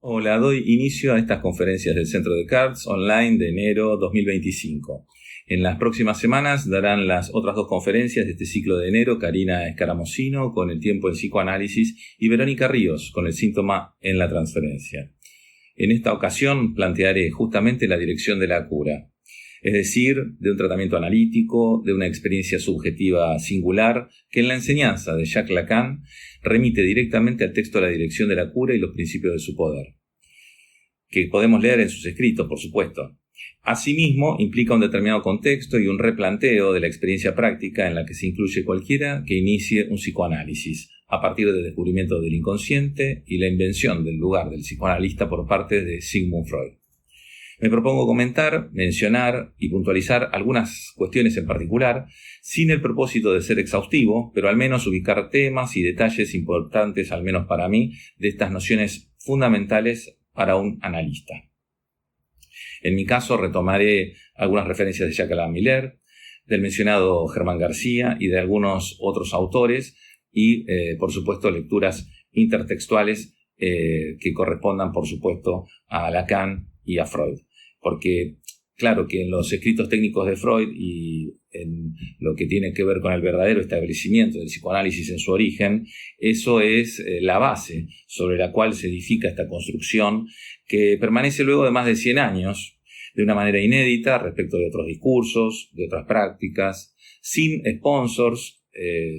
Hola, doy inicio a estas conferencias del Centro de CARDS online de enero 2025. En las próximas semanas darán las otras dos conferencias de este ciclo de enero, Karina Escaramosino con el tiempo en psicoanálisis y Verónica Ríos con el síntoma en la transferencia. En esta ocasión plantearé justamente la dirección de la cura, es decir, de un tratamiento analítico, de una experiencia subjetiva singular, que en la enseñanza de Jacques Lacan remite directamente al texto de la dirección de la cura y los principios de su poder, que podemos leer en sus escritos, por supuesto. Asimismo, implica un determinado contexto y un replanteo de la experiencia práctica en la que se incluye cualquiera que inicie un psicoanálisis, a partir del descubrimiento del inconsciente y la invención del lugar del psicoanalista por parte de Sigmund Freud. Me propongo comentar, mencionar y puntualizar algunas cuestiones en particular, sin el propósito de ser exhaustivo, pero al menos ubicar temas y detalles importantes, al menos para mí, de estas nociones fundamentales para un analista. En mi caso retomaré algunas referencias de Jacques Alain Miller, del mencionado Germán García y de algunos otros autores y, por supuesto, lecturas intertextuales que correspondan, por supuesto, a Lacan y a Freud. Porque, claro, que en los escritos técnicos de Freud y en lo que tiene que ver con el verdadero establecimiento del psicoanálisis en su origen, eso es la base sobre la cual se edifica esta construcción que permanece luego de más de 100 años de una manera inédita respecto de otros discursos, de otras prácticas, sin sponsors,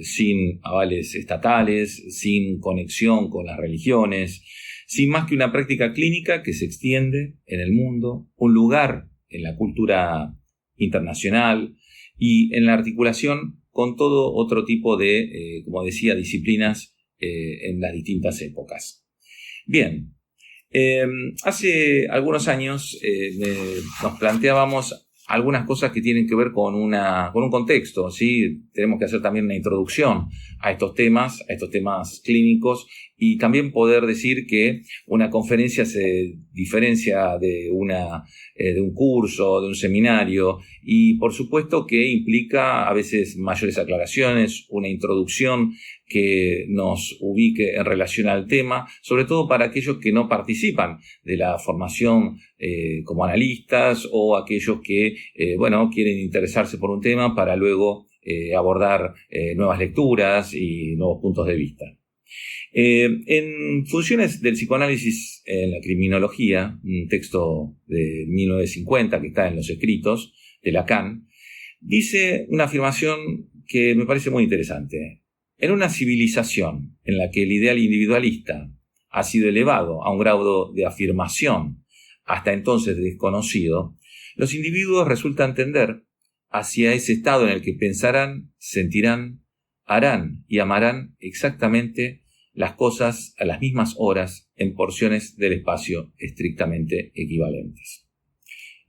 sin avales estatales, sin conexión con las religiones, sin más que una práctica clínica que se extiende en el mundo, un lugar en la cultura internacional y en la articulación con todo otro tipo de, como decía, disciplinas en las distintas épocas. Bien, hace algunos años nos planteábamos algunas cosas que tienen que ver con un contexto, ¿sí? Tenemos que hacer también una introducción a estos temas clínicos y también poder decir que una conferencia se diferencia de un curso, de un seminario y por supuesto que implica a veces mayores aclaraciones, una introducción que nos ubique en relación al tema, sobre todo para aquellos que no participan de la formación como analistas o aquellos que quieren interesarse por un tema para luego abordar nuevas lecturas y nuevos puntos de vista. En Funciones del psicoanálisis en la criminología, un texto de 1950 que está en los escritos de Lacan, dice una afirmación que me parece muy interesante. En una civilización en la que el ideal individualista ha sido elevado a un grado de afirmación hasta entonces desconocido, los individuos resultan tender hacia ese estado en el que pensarán, sentirán, harán y amarán exactamente las cosas a las mismas horas en porciones del espacio estrictamente equivalentes.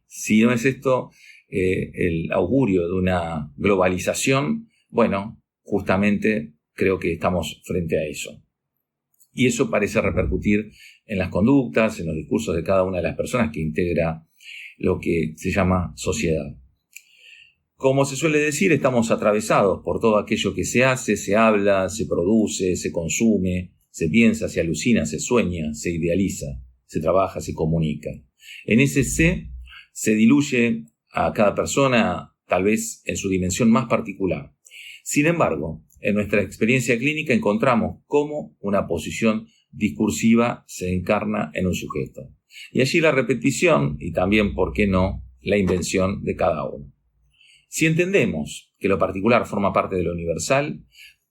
Si no es esto el augurio de una globalización, bueno, justamente creo que estamos frente a eso. Y eso parece repercutir en las conductas, en los discursos de cada una de las personas que integra lo que se llama sociedad. Como se suele decir, estamos atravesados por todo aquello que se hace, se habla, se produce, se consume, se piensa, se alucina, se sueña, se idealiza, se trabaja, se comunica. En ese se diluye a cada persona, tal vez en su dimensión más particular. Sin embargo, en nuestra experiencia clínica encontramos cómo una posición discursiva se encarna en un sujeto. Y allí la repetición y también, ¿por qué no?, la invención de cada uno. Si entendemos que lo particular forma parte de lo universal,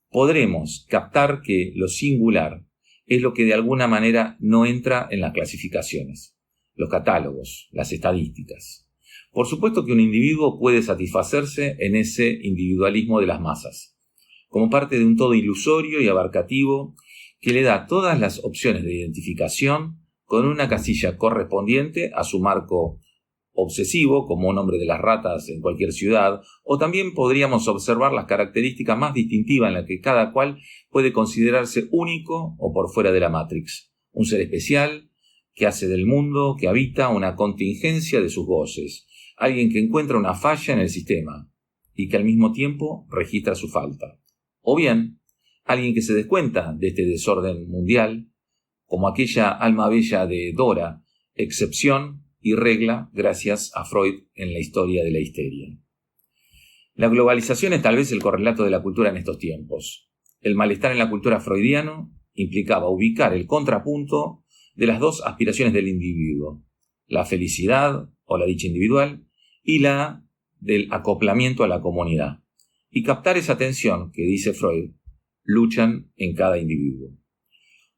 podremos captar que lo singular es lo que de alguna manera no entra en las clasificaciones, los catálogos, las estadísticas. Por supuesto que un individuo puede satisfacerse en ese individualismo de las masas, como parte de un todo ilusorio y abarcativo que le da todas las opciones de identificación con una casilla correspondiente a su marco obsesivo, como un hombre de las ratas en cualquier ciudad, o también podríamos observar las características más distintivas en las que cada cual puede considerarse único o por fuera de la Matrix. Un ser especial que hace del mundo que habita una contingencia de sus voces, alguien que encuentra una falla en el sistema y que al mismo tiempo registra su falta. O bien, alguien que se descuenta de este desorden mundial como aquella alma bella de Dora, excepción y regla gracias a Freud en la historia de la histeria. La globalización es tal vez el correlato de la cultura en estos tiempos. El malestar en la cultura freudiana implicaba ubicar el contrapunto de las dos aspiraciones del individuo, la felicidad o la dicha individual y la del acoplamiento a la comunidad, y captar esa tensión que, dice Freud, luchan en cada individuo.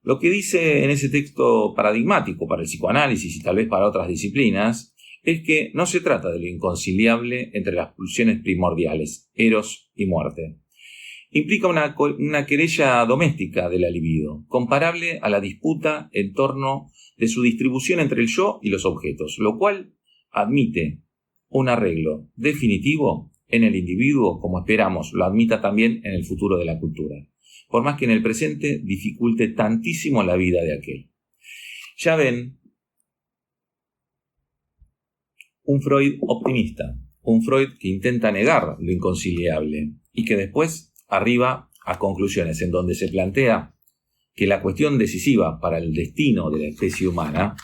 Lo que dice en ese texto paradigmático para el psicoanálisis y tal vez para otras disciplinas es que no se trata de lo inconciliable entre las pulsiones primordiales, eros y muerte. Implica una querella doméstica de la libido, comparable a la disputa en torno de su distribución entre el yo y los objetos, lo cual admite un arreglo definitivo en el individuo, como esperamos lo admita también en el futuro de la cultura, por más que en el presente dificulte tantísimo la vida de aquel. Ya ven, un Freud optimista, un Freud que intenta negar lo inconciliable y que después arriba a conclusiones en donde se plantea que la cuestión decisiva para el destino de la especie humana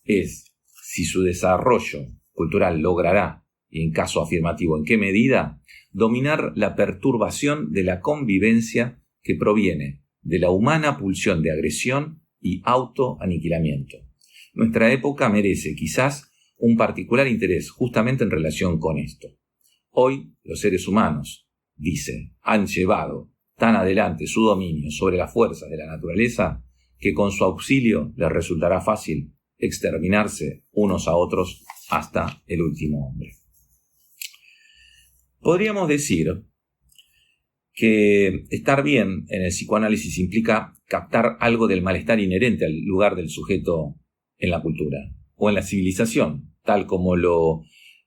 es si su desarrollo cultural logrará, y en caso afirmativo en qué medida, dominar la perturbación de la convivencia que proviene de la humana pulsión de agresión y autoaniquilamiento. Nuestra época merece quizás un particular interés justamente en relación con esto. Hoy los seres humanos, dice, han llevado tan adelante su dominio sobre las fuerzas de la naturaleza que con su auxilio les resultará fácil exterminarse unos a otros hasta el último hombre. Podríamos decir que estar bien en el psicoanálisis implica captar algo del malestar inherente al lugar del sujeto en la cultura o en la civilización, tal como lo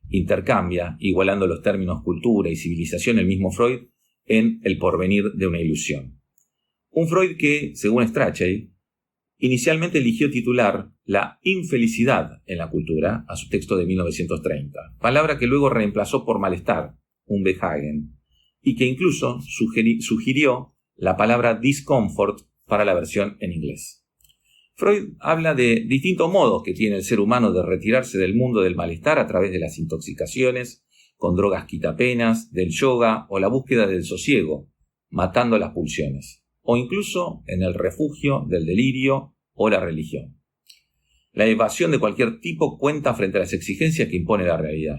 intercambia, igualando los términos cultura y civilización, el mismo Freud en El porvenir de una ilusión. Un Freud que, según Strachey, inicialmente eligió titular La infelicidad en la cultura a su texto de 1930, palabra que luego reemplazó por malestar, un Behagen, y que incluso sugirió la palabra discomfort para la versión en inglés. Freud habla de distintos modos que tiene el ser humano de retirarse del mundo del malestar a través de las intoxicaciones, con drogas quitapenas, del yoga o la búsqueda del sosiego, matando las pulsiones, o incluso en el refugio del delirio o la religión. La evasión de cualquier tipo cuenta frente a las exigencias que impone la realidad.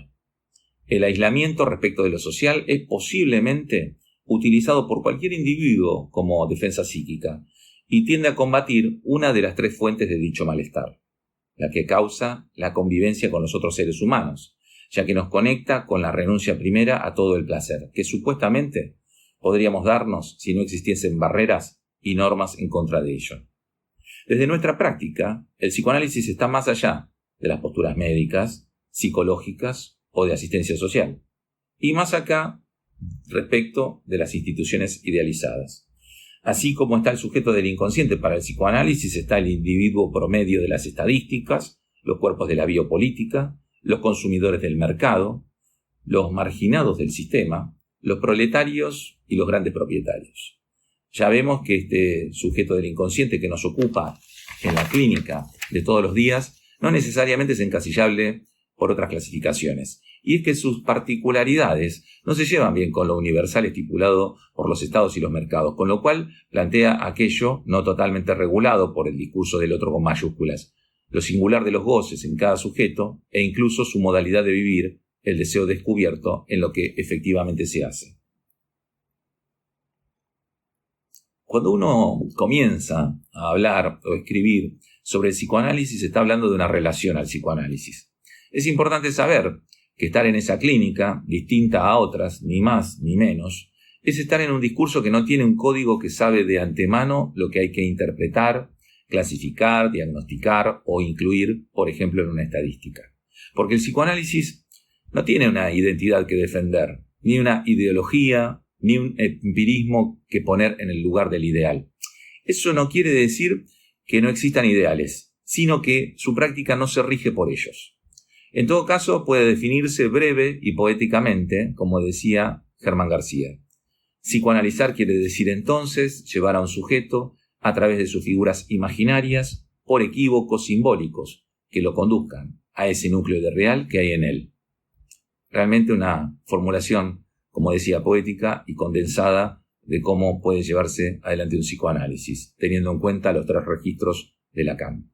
El aislamiento respecto de lo social es posiblemente utilizado por cualquier individuo como defensa psíquica y tiende a combatir una de las tres fuentes de dicho malestar, la que causa la convivencia con los otros seres humanos, ya que nos conecta con la renuncia primera a todo el placer, que supuestamente podríamos darnos si no existiesen barreras y normas en contra de ello. Desde nuestra práctica, el psicoanálisis está más allá de las posturas médicas, psicológicas o de asistencia social, y más acá respecto de las instituciones idealizadas. Así como está el sujeto del inconsciente para el psicoanálisis, está el individuo promedio de las estadísticas, los cuerpos de la biopolítica, los consumidores del mercado, los marginados del sistema, los proletarios y los grandes propietarios. Ya vemos que este sujeto del inconsciente que nos ocupa en la clínica de todos los días no necesariamente es encasillable por otras clasificaciones. Y es que sus particularidades no se llevan bien con lo universal estipulado por los estados y los mercados, con lo cual plantea aquello no totalmente regulado por el discurso del otro con mayúsculas, lo singular de los goces en cada sujeto e incluso su modalidad de vivir, el deseo descubierto en lo que efectivamente se hace. Cuando uno comienza a hablar o escribir sobre el psicoanálisis, está hablando de una relación al psicoanálisis. Es importante saber que estar en esa clínica, distinta a otras, ni más ni menos, es estar en un discurso que no tiene un código que sabe de antemano lo que hay que interpretar, clasificar, diagnosticar o incluir, por ejemplo, en una estadística. Porque el psicoanálisis no tiene una identidad que defender, ni una ideología, ni un empirismo que poner en el lugar del ideal. Eso no quiere decir que no existan ideales, sino que su práctica no se rige por ellos. En todo caso, puede definirse breve y poéticamente, como decía Germán García. Psicoanalizar quiere decir entonces llevar a un sujeto, a través de sus figuras imaginarias, por equívocos simbólicos que lo conduzcan a ese núcleo de real que hay en él. Realmente una formulación, como decía, poética y condensada de cómo puede llevarse adelante un psicoanálisis, teniendo en cuenta los 3 registros de Lacan.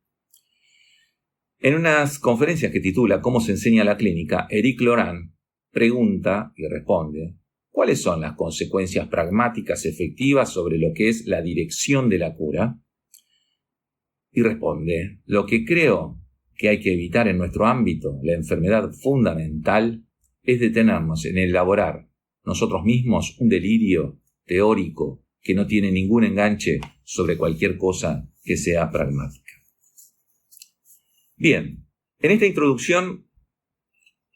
En unas conferencias que titula ¿Cómo se enseña la clínica?, Éric Laurent pregunta y responde: ¿cuáles son las consecuencias pragmáticas efectivas sobre lo que es la dirección de la cura? Y responde: lo que creo que hay que evitar en nuestro ámbito, la enfermedad fundamental, es detenernos en elaborar nosotros mismos un delirio teórico que no tiene ningún enganche sobre cualquier cosa que sea pragmática. Bien, en esta introducción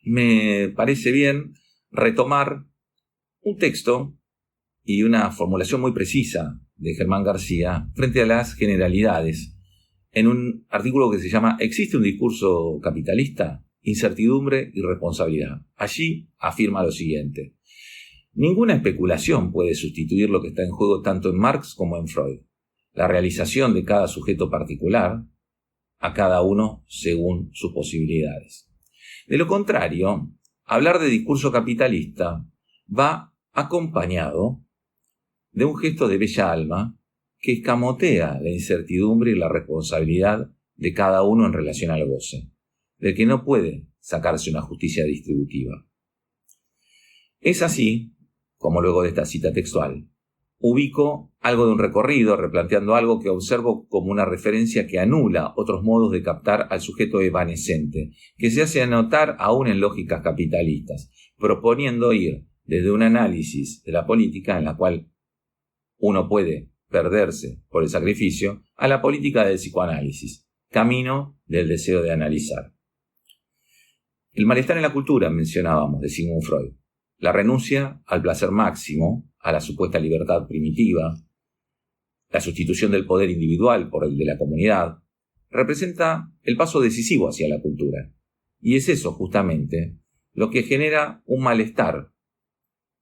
me parece bien retomar un texto y una formulación muy precisa de Germán García frente a las generalidades, en un artículo que se llama ¿Existe un discurso capitalista? Incertidumbre y responsabilidad. Allí afirma lo siguiente: ninguna especulación puede sustituir lo que está en juego tanto en Marx como en Freud, la realización de cada sujeto particular, a cada uno según sus posibilidades. De lo contrario, hablar de discurso capitalista va acompañado de un gesto de bella alma que escamotea la incertidumbre y la responsabilidad de cada uno en relación al goce, del que no puede sacarse una justicia distributiva. Es así, como luego de esta cita textual, ubico algo de un recorrido replanteando algo que observo como una referencia que anula otros modos de captar al sujeto evanescente, que se hace anotar aún en lógicas capitalistas, proponiendo ir desde un análisis de la política en la cual uno puede perderse por el sacrificio, a la política del psicoanálisis, camino del deseo de analizar. El malestar en la cultura, mencionábamos, de Sigmund Freud, la renuncia al placer máximo, a la supuesta libertad primitiva, la sustitución del poder individual por el de la comunidad, representa el paso decisivo hacia la cultura. Y es eso, justamente, lo que genera un malestar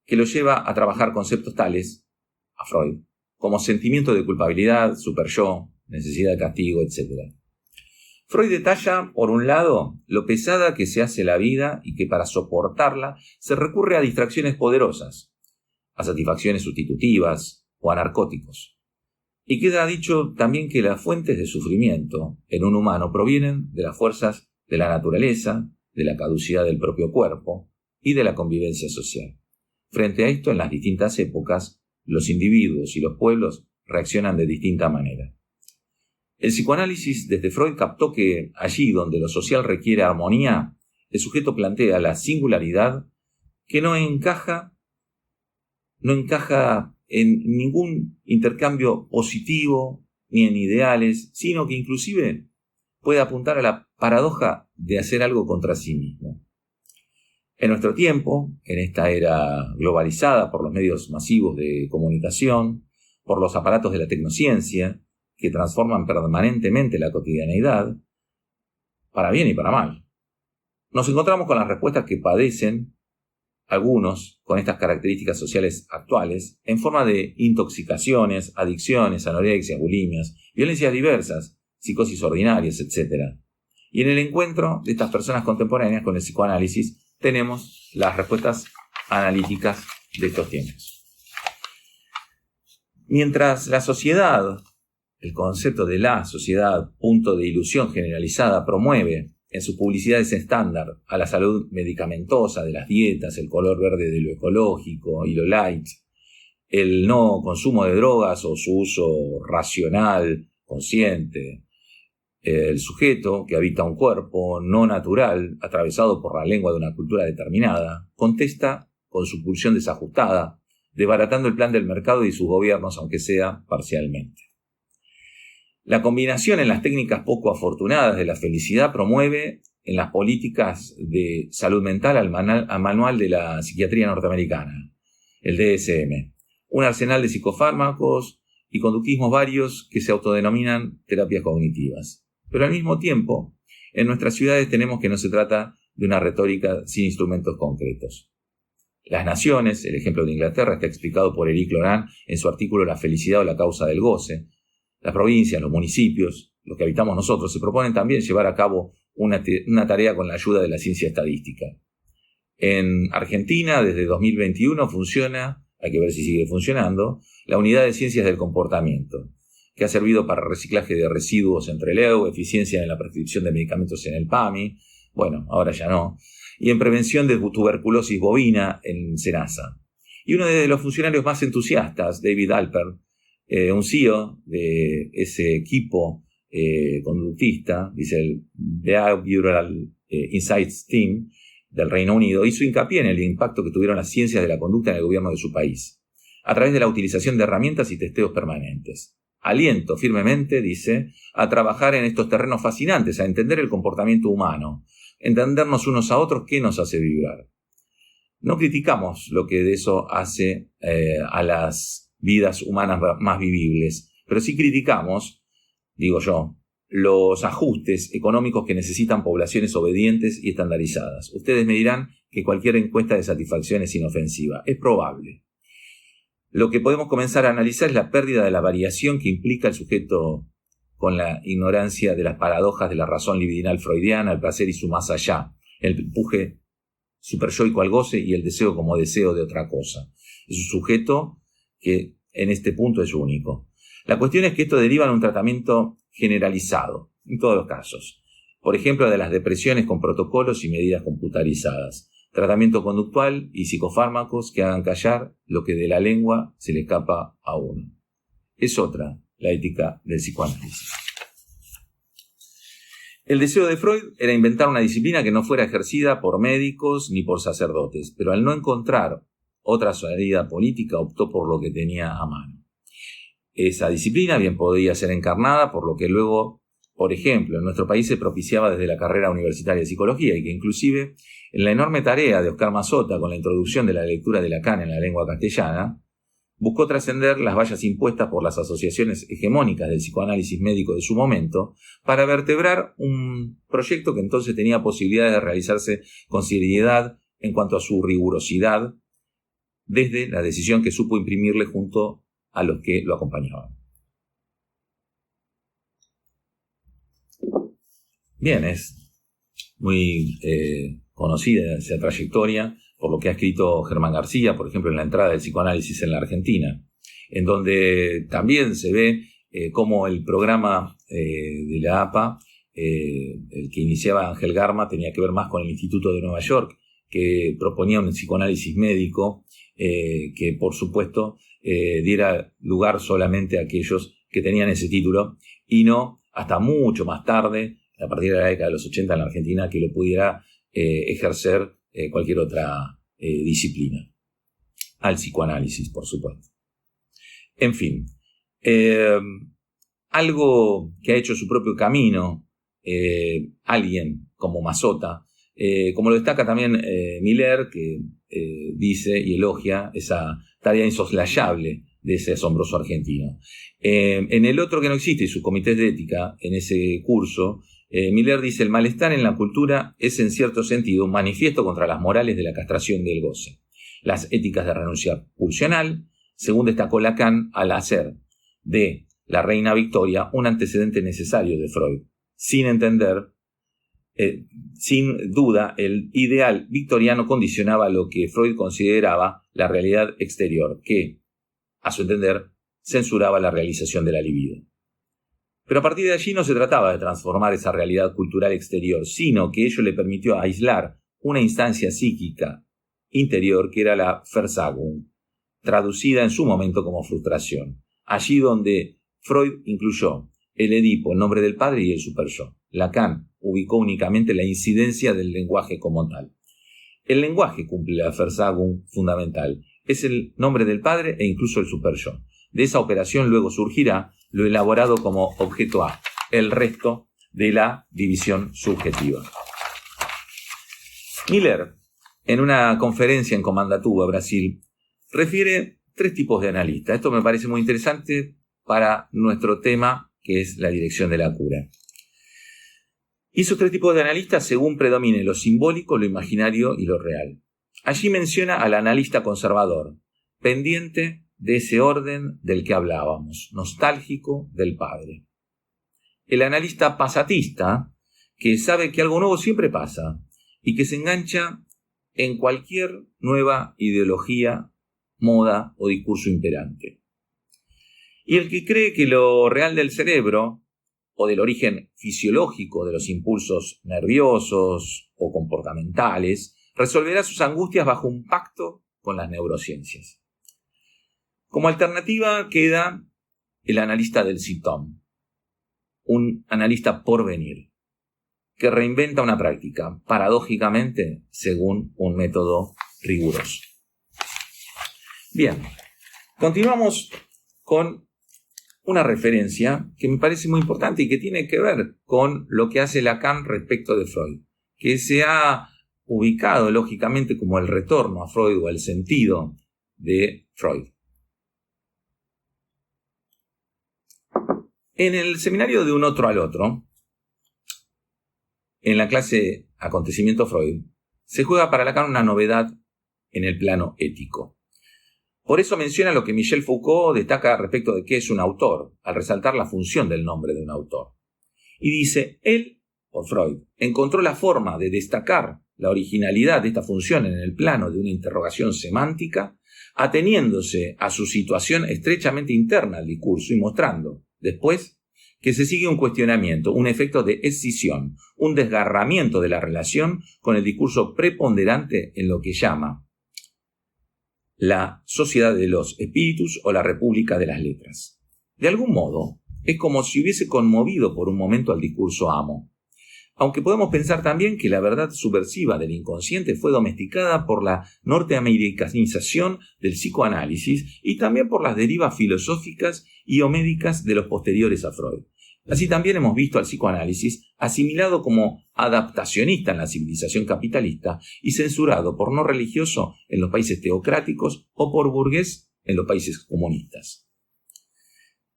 que lo lleva a trabajar conceptos tales, a Freud, como sentimiento de culpabilidad, superyo, necesidad de castigo, etc. Freud detalla, por un lado, lo pesada que se hace la vida y que para soportarla se recurre a distracciones poderosas, a satisfacciones sustitutivas o a narcóticos. Y queda dicho también que las fuentes de sufrimiento en un humano provienen de las fuerzas de la naturaleza, de la caducidad del propio cuerpo y de la convivencia social. Frente a esto, en las distintas épocas, los individuos y los pueblos reaccionan de distinta manera. El psicoanálisis desde Freud captó que allí donde lo social requiere armonía, el sujeto plantea la singularidad que no encaja en ningún intercambio positivo ni en ideales, sino que inclusive puede apuntar a la paradoja de hacer algo contra sí mismo. En nuestro tiempo, en esta era globalizada por los medios masivos de comunicación, por los aparatos de la tecnociencia, que transforman permanentemente la cotidianeidad, para bien y para mal, nos encontramos con las respuestas que padecen algunos con estas características sociales actuales en forma de intoxicaciones, adicciones, anorexias, bulimias, violencias diversas, psicosis ordinarias, etc. Y en el encuentro de estas personas contemporáneas con el psicoanálisis tenemos las respuestas analíticas de estos tiempos. Mientras la sociedad, el concepto de la sociedad, punto de ilusión generalizada, promueve en sus publicidades estándar a la salud medicamentosa de las dietas, el color verde de lo ecológico y lo light, el no consumo de drogas o su uso racional, consciente, el sujeto que habita un cuerpo no natural, atravesado por la lengua de una cultura determinada, contesta con su pulsión desajustada, desbaratando el plan del mercado y sus gobiernos, aunque sea parcialmente. La combinación en las técnicas poco afortunadas de la felicidad promueve en las políticas de salud mental al manual de la psiquiatría norteamericana, el DSM, un arsenal de psicofármacos y conductismos varios que se autodenominan terapias cognitivas. Pero al mismo tiempo, en nuestras ciudades tenemos que no se trata de una retórica sin instrumentos concretos. Las naciones, el ejemplo de Inglaterra está explicado por Éric Laurent en su artículo La felicidad o la causa del goce. Las provincias, los municipios, los que habitamos nosotros, se proponen también llevar a cabo una tarea con la ayuda de la ciencia estadística. En Argentina, desde 2021, funciona, hay que ver si sigue funcionando, la Unidad de Ciencias del Comportamiento, que ha servido para reciclaje de residuos en Trelew, eficiencia en la prescripción de medicamentos en el PAMI, bueno, ahora ya no, y en prevención de tuberculosis bovina en SENASA. Y uno de los funcionarios más entusiastas, David Alpert, un CEO de ese equipo conductista, dice el Behavioral Insights Team del Reino Unido, hizo hincapié en el impacto que tuvieron las ciencias de la conducta en el gobierno de su país, a través de la utilización de herramientas y testeos permanentes. Aliento firmemente, dice, a trabajar en estos terrenos fascinantes, a entender el comportamiento humano, entendernos unos a otros, qué nos hace vibrar. No criticamos lo que de eso hace a las vidas humanas más vivibles, pero sí criticamos, digo yo, los ajustes económicos que necesitan poblaciones obedientes y estandarizadas. Ustedes me dirán que cualquier encuesta de satisfacción es inofensiva. Es probable. Lo que podemos comenzar a analizar es la pérdida de la variación que implica el sujeto con la ignorancia de las paradojas de la razón libidinal freudiana, el placer y su más allá, el empuje superyoico al goce y el deseo como deseo de otra cosa. Es un sujeto que en este punto es único. La cuestión es que esto deriva en un tratamiento generalizado, en todos los casos. Por ejemplo, de las depresiones con protocolos y medidas computarizadas. Tratamiento conductual y psicofármacos que hagan callar lo que de la lengua se le escapa a uno. Es otra la ética del psicoanálisis. El deseo de Freud era inventar una disciplina que no fuera ejercida por médicos ni por sacerdotes, pero al no encontrar otra salida política optó por lo que tenía a mano. Esa disciplina bien podía ser encarnada por lo que luego, por ejemplo, en nuestro país se propiciaba desde la carrera universitaria de psicología y que inclusive en la enorme tarea de Oscar Mazota con la introducción de la lectura de Lacan en la lengua castellana, buscó trascender las vallas impuestas por las asociaciones hegemónicas del psicoanálisis médico de su momento para vertebrar un proyecto que entonces tenía posibilidades de realizarse con seriedad en cuanto a su rigurosidad, desde la decisión que supo imprimirle junto a los que lo acompañaban. Bien, es muy conocida esa trayectoria por lo que ha escrito Germán García, por ejemplo, en la entrada del psicoanálisis en la Argentina, en donde también se ve cómo el programa de la APA, el que iniciaba Ángel Garma, tenía que ver más con el Instituto de Nueva York, que proponía un psicoanálisis médico que, por supuesto, diera lugar solamente a aquellos que tenían ese título y no hasta mucho más tarde, a partir de la década de los 80 en la Argentina, que lo pudiera ejercer cualquier otra disciplina. Al psicoanálisis, por supuesto. En fin, algo que ha hecho su propio camino, alguien como Mazota, como lo destaca también Miller, que dice y elogia esa tarea insoslayable de ese asombroso argentino. En el otro que no existe, y sus comités de ética, en ese curso, Miller dice: el malestar en la cultura es en cierto sentido un manifiesto contra las morales de la castración del goce. Las éticas de renuncia pulsional, según destacó Lacan, al hacer de la reina Victoria un antecedente necesario de Freud, sin entender, sin duda, el ideal victoriano condicionaba lo que Freud consideraba la realidad exterior, que, a su entender, censuraba la realización de la libido. Pero a partir de allí no se trataba de transformar esa realidad cultural exterior, sino que ello le permitió aislar una instancia psíquica interior que era la Versagung, traducida en su momento como frustración. Allí donde Freud incluyó el Edipo, el nombre del padre y el superyo. Lacan ubicó únicamente la incidencia del lenguaje como tal. El lenguaje cumple la Versagung fundamental. Es el nombre del padre e incluso el superyo. De esa operación luego surgirá lo elaborado como objeto A, el resto de la división subjetiva. Miller, en una conferencia en Comandatuba, Brasil, refiere 3 tipos de analistas. Esto me parece muy interesante para nuestro tema, que es la dirección de la cura. Y esos 3 tipos de analistas según predomine lo simbólico, lo imaginario y lo real. Allí menciona al analista conservador, pendiente de ese orden del que hablábamos, nostálgico del padre. el analista pasatista, que sabe que algo nuevo siempre pasa y que se engancha en cualquier nueva ideología, moda o discurso imperante. Y el que cree que lo real del cerebro, o del origen fisiológico de los impulsos nerviosos o comportamentales, resolverá sus angustias bajo un pacto con las neurociencias. Como alternativa queda el analista del síntoma, un analista por venir, que reinventa una práctica, paradójicamente, según un método riguroso. Bien, continuamos con una referencia que me parece muy importante y que tiene que ver con lo que hace Lacan respecto de Freud, que se ha ubicado lógicamente como el retorno a Freud o el sentido de Freud. En el seminario de Un otro al otro, en la clase Acontecimiento Freud, se juega para Lacan una novedad en el plano ético. Por eso menciona lo que Michel Foucault destaca respecto de qué es un autor, al resaltar la función del nombre de un autor. Y dice, él, o Freud, encontró la forma de destacar la originalidad de esta función en el plano de una interrogación semántica, ateniéndose a su situación estrechamente interna al discurso y mostrando, después, que se sigue un cuestionamiento, un efecto de escisión, un desgarramiento de la relación con el discurso preponderante en lo que llama la sociedad de los espíritus o la república de las letras. De algún modo, es como si hubiese conmovido por un momento al discurso amo. Aunque podemos pensar también que la verdad subversiva del inconsciente fue domesticada por la norteamericanización del psicoanálisis y también por las derivas filosóficas y médicas de los posteriores a Freud. Así también hemos visto al psicoanálisis asimilado como adaptacionista en la civilización capitalista y censurado por no religioso en los países teocráticos o por burgués en los países comunistas.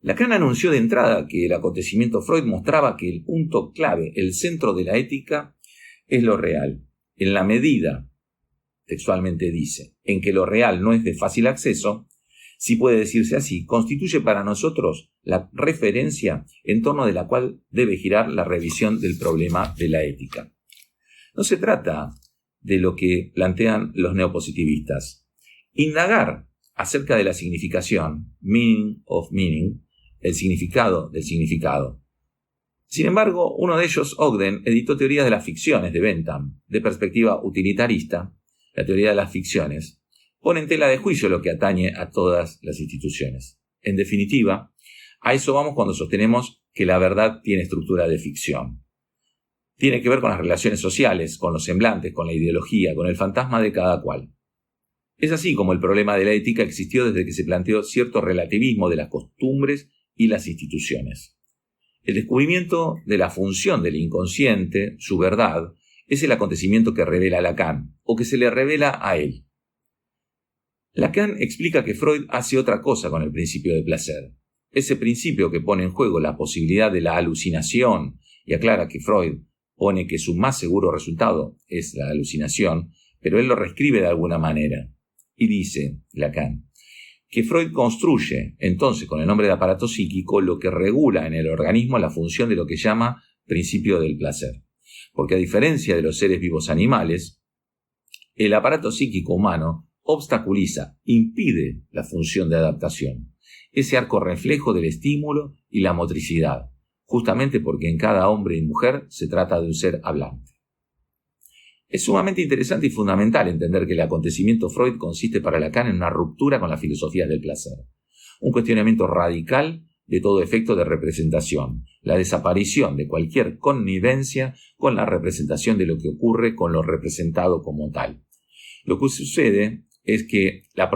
Lacan anunció de entrada que el acontecimiento Freud mostraba que el punto clave, el centro de la ética, es lo real. En la medida, textualmente dice, en que lo real no es de fácil acceso, si puede decirse así, constituye para nosotros la referencia en torno de la cual debe girar la revisión del problema de la ética. No se trata de lo que plantean los neopositivistas. Indagar acerca de la significación, meaning of meaning, el significado del significado. Sin embargo, uno de ellos, Ogden, editó Teorías de las ficciones de Bentham, de perspectiva utilitarista, la teoría de las ficciones, pone en tela de juicio lo que atañe a todas las instituciones. En definitiva, a eso vamos cuando sostenemos que la verdad tiene estructura de ficción. Tiene que ver con las relaciones sociales, con los semblantes, con la ideología, con el fantasma de cada cual. Es así como el problema de la ética existió desde que se planteó cierto relativismo de las costumbres y las instituciones. El descubrimiento de la función del inconsciente, su verdad, es el acontecimiento que revela Lacan, o que se le revela a él. Lacan explica que Freud hace otra cosa con el principio de placer. Ese principio que pone en juego la posibilidad de la alucinación, y aclara que Freud pone que su más seguro resultado es la alucinación, pero él lo reescribe de alguna manera. Y dice, Lacan, que Freud construye, entonces, con el nombre de aparato psíquico, lo que regula en el organismo la función de lo que llama principio del placer. Porque a diferencia de los seres vivos animales, el aparato psíquico humano obstaculiza, impide la función de adaptación, ese arco reflejo del estímulo y la motricidad, justamente porque en cada hombre y mujer se trata de un ser hablante. Es sumamente interesante y fundamental entender que el acontecimiento Freud consiste para Lacan en una ruptura con la filosofía del placer, un cuestionamiento radical de todo efecto de representación, la desaparición de cualquier connivencia con la representación de lo que ocurre con lo representado como tal. Lo que sucede es que la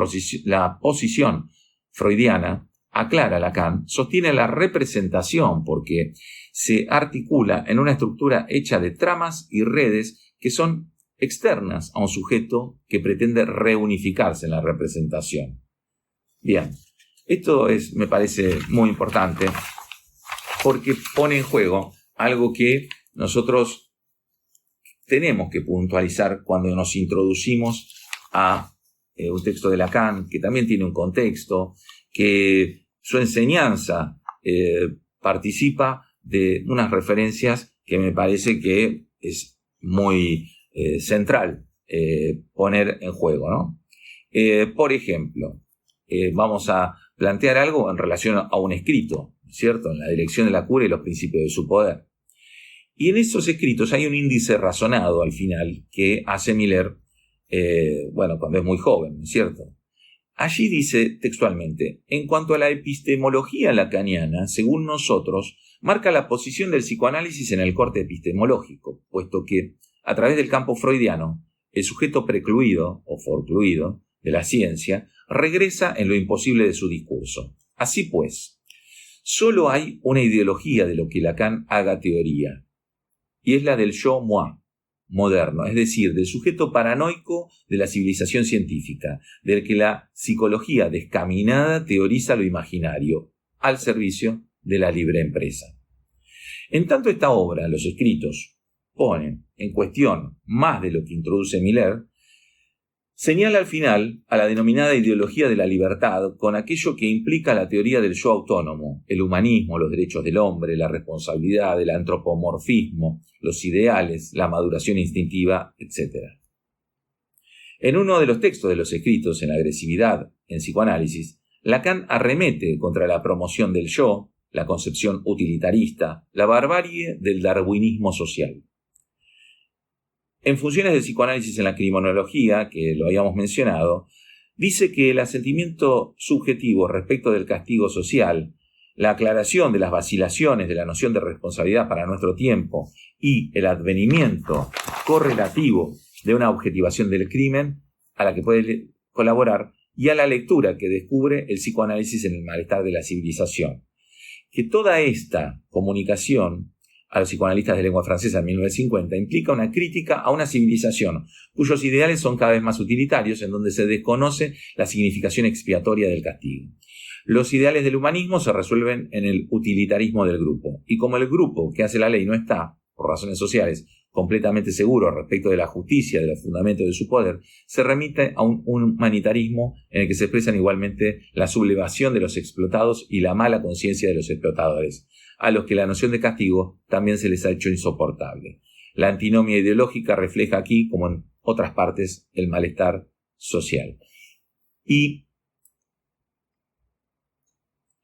posición freudiana, aclara Lacan, sostiene la representación porque se articula en una estructura hecha de tramas y redes que son externas a un sujeto que pretende reunificarse en la representación. Bien, esto me parece muy importante porque pone en juego algo que nosotros tenemos que puntualizar cuando nos introducimos a un texto de Lacan, que también tiene un contexto, que su enseñanza participa de unas referencias que me parece que es muy central poner en juego, ¿no? Por ejemplo, vamos a plantear algo en relación a un escrito, ¿cierto? En la dirección de la cura y los principios de su poder. Y en esos escritos hay un índice razonado al final que hace Miller, cuando es muy joven, ¿cierto? Allí dice textualmente: en cuanto a la epistemología lacaniana, según nosotros, marca la posición del psicoanálisis en el corte epistemológico, puesto que, a través del campo freudiano, el sujeto precluido o forcluido de la ciencia regresa en lo imposible de su discurso. Así pues, solo hay una ideología de lo que Lacan haga teoría, y es la del yo-moi moderno, es decir, del sujeto paranoico de la civilización científica, del que la psicología descaminada teoriza lo imaginario, al servicio de la libre empresa. En tanto, esta obra, los escritos, pone en cuestión más de lo que introduce Miller, señala al final a la denominada ideología de la libertad con aquello que implica la teoría del yo autónomo, el humanismo, los derechos del hombre, la responsabilidad, el antropomorfismo, los ideales, la maduración instintiva, etc. En uno de los textos de los escritos en la agresividad en psicoanálisis, Lacan arremete contra la promoción del yo, la concepción utilitarista, la barbarie del darwinismo social. En Funciones del psicoanálisis en la criminología, que lo habíamos mencionado, dice que el asentimiento subjetivo respecto del castigo social, la aclaración de las vacilaciones de la noción de responsabilidad para nuestro tiempo y el advenimiento correlativo de una objetivación del crimen a la que puede colaborar, y a la lectura que descubre el psicoanálisis en el malestar de la civilización. Que toda esta comunicación a los psicoanalistas de lengua francesa en 1950 implica una crítica a una civilización cuyos ideales son cada vez más utilitarios, en donde se desconoce la significación expiatoria del castigo. Los ideales del humanismo se resuelven en el utilitarismo del grupo, y como el grupo que hace la ley no está, por razones sociales, completamente seguro respecto de la justicia, de los fundamentos de su poder, se remite a un humanitarismo en el que se expresan igualmente la sublevación de los explotados y la mala conciencia de los explotadores, a los que la noción de castigo también se les ha hecho insoportable. La antinomia ideológica refleja aquí, como en otras partes, el malestar social. Y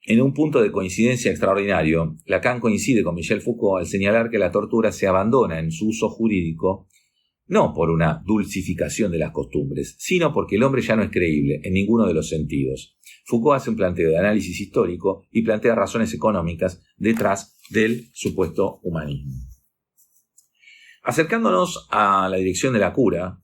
en un punto de coincidencia extraordinario, Lacan coincide con Michel Foucault al señalar que la tortura se abandona en su uso jurídico no por una dulcificación de las costumbres, sino porque el hombre ya no es creíble en ninguno de los sentidos. Foucault hace un planteo de análisis histórico y plantea razones económicas detrás del supuesto humanismo. Acercándonos a la dirección de la cura,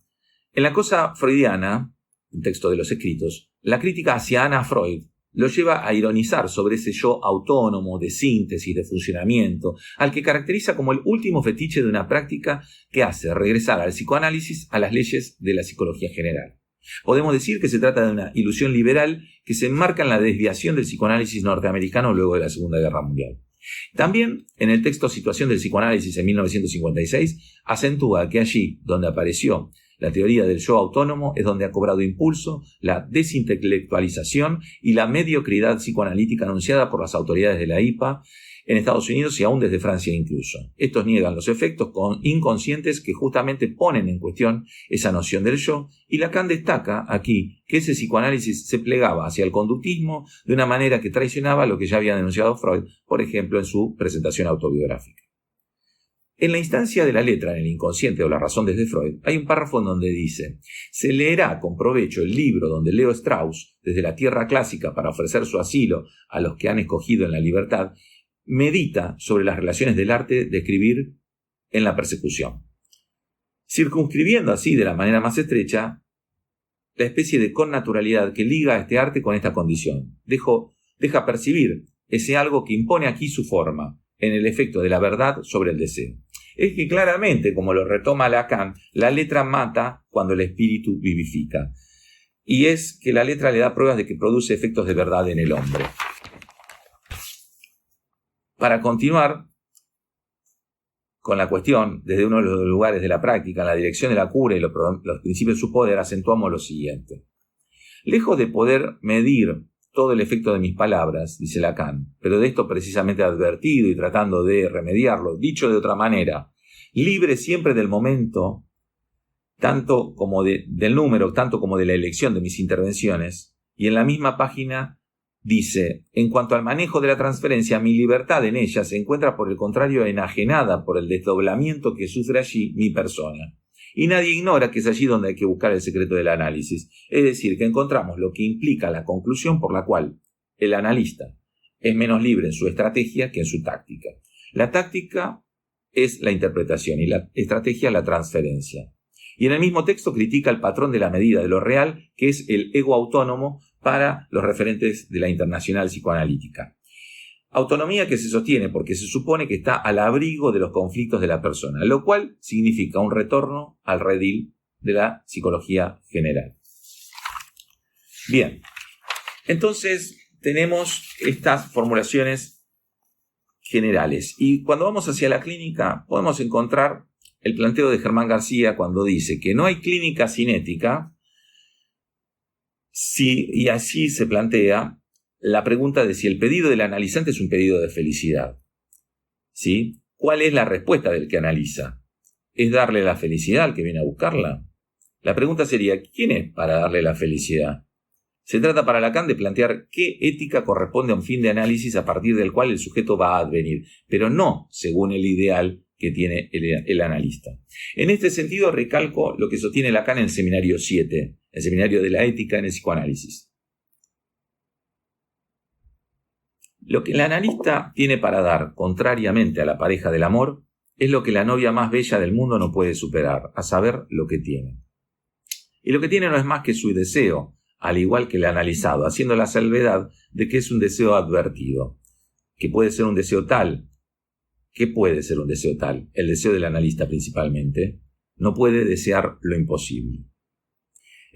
en La cosa freudiana, un texto de los escritos, la crítica hacia Anna Freud lo lleva a ironizar sobre ese yo autónomo, de síntesis, de funcionamiento, al que caracteriza como el último fetiche de una práctica que hace regresar al psicoanálisis a las leyes de la psicología general. Podemos decir que se trata de una ilusión liberal que se enmarca en la desviación del psicoanálisis norteamericano luego de la Segunda Guerra Mundial. También, en el texto Situación del psicoanálisis en 1956, acentúa que allí, donde apareció la teoría del yo autónomo, es donde ha cobrado impulso la desintelectualización y la mediocridad psicoanalítica anunciada por las autoridades de la IPA en Estados Unidos y aún desde Francia incluso. Estos niegan los efectos inconscientes que justamente ponen en cuestión esa noción del yo, y Lacan destaca aquí que ese psicoanálisis se plegaba hacia el conductismo de una manera que traicionaba lo que ya había denunciado Freud, por ejemplo, en su presentación autobiográfica. En la instancia de la letra en el inconsciente o la razón desde Freud, hay un párrafo en donde dice: se leerá con provecho el libro donde Leo Strauss, desde la tierra clásica para ofrecer su asilo a los que han escogido en la libertad, medita sobre las relaciones del arte de escribir en la persecución, circunscribiendo así de la manera más estrecha la especie de connaturalidad que liga a este arte con esta condición. Deja percibir ese algo que impone aquí su forma, en el efecto de la verdad sobre el deseo. Es que claramente, como lo retoma Lacan, la letra mata cuando el espíritu vivifica. Y es que la letra le da pruebas de que produce efectos de verdad en el hombre. Para continuar con la cuestión, desde uno de los lugares de la práctica, en la dirección de la cura y los principios de su poder, acentuamos lo siguiente. Lejos de poder medir todo el efecto de mis palabras, dice Lacan, pero de esto precisamente advertido y tratando de remediarlo, dicho de otra manera, libre siempre del momento, tanto como del número, tanto como de la elección de mis intervenciones, y en la misma página dice, en cuanto al manejo de la transferencia, mi libertad en ella se encuentra por el contrario enajenada por el desdoblamiento que sufre allí mi persona. Y nadie ignora que es allí donde hay que buscar el secreto del análisis, es decir, que encontramos lo que implica la conclusión por la cual el analista es menos libre en su estrategia que en su táctica. La táctica es la interpretación y la estrategia la transferencia. Y en el mismo texto critica el patrón de la medida de lo real, que es el ego autónomo para los referentes de la internacional psicoanalítica. Autonomía que se sostiene porque se supone que está al abrigo de los conflictos de la persona, lo cual significa un retorno al redil de la psicología general. Bien, entonces tenemos estas formulaciones generales. Y cuando vamos hacia la clínica podemos encontrar el planteo de Germán García cuando dice que no hay clínica sin ética, y así se plantea la pregunta de si el pedido del analizante es un pedido de felicidad. ¿Sí? ¿Cuál es la respuesta del que analiza? ¿Es darle la felicidad al que viene a buscarla? La pregunta sería, ¿quién es para darle la felicidad? Se trata para Lacan de plantear qué ética corresponde a un fin de análisis a partir del cual el sujeto va a advenir, pero no según el ideal que tiene el analista. En este sentido, recalco lo que sostiene Lacan en el seminario 7, el seminario de la ética en el psicoanálisis. Lo que el analista tiene para dar, contrariamente a la pareja del amor, es lo que la novia más bella del mundo no puede superar, a saber, lo que tiene. Y lo que tiene no es más que su deseo, al igual que el analizado, haciendo la salvedad de que es un deseo advertido, que puede ser un deseo tal. ¿Qué puede ser un deseo tal? El deseo del analista principalmente. No puede desear lo imposible.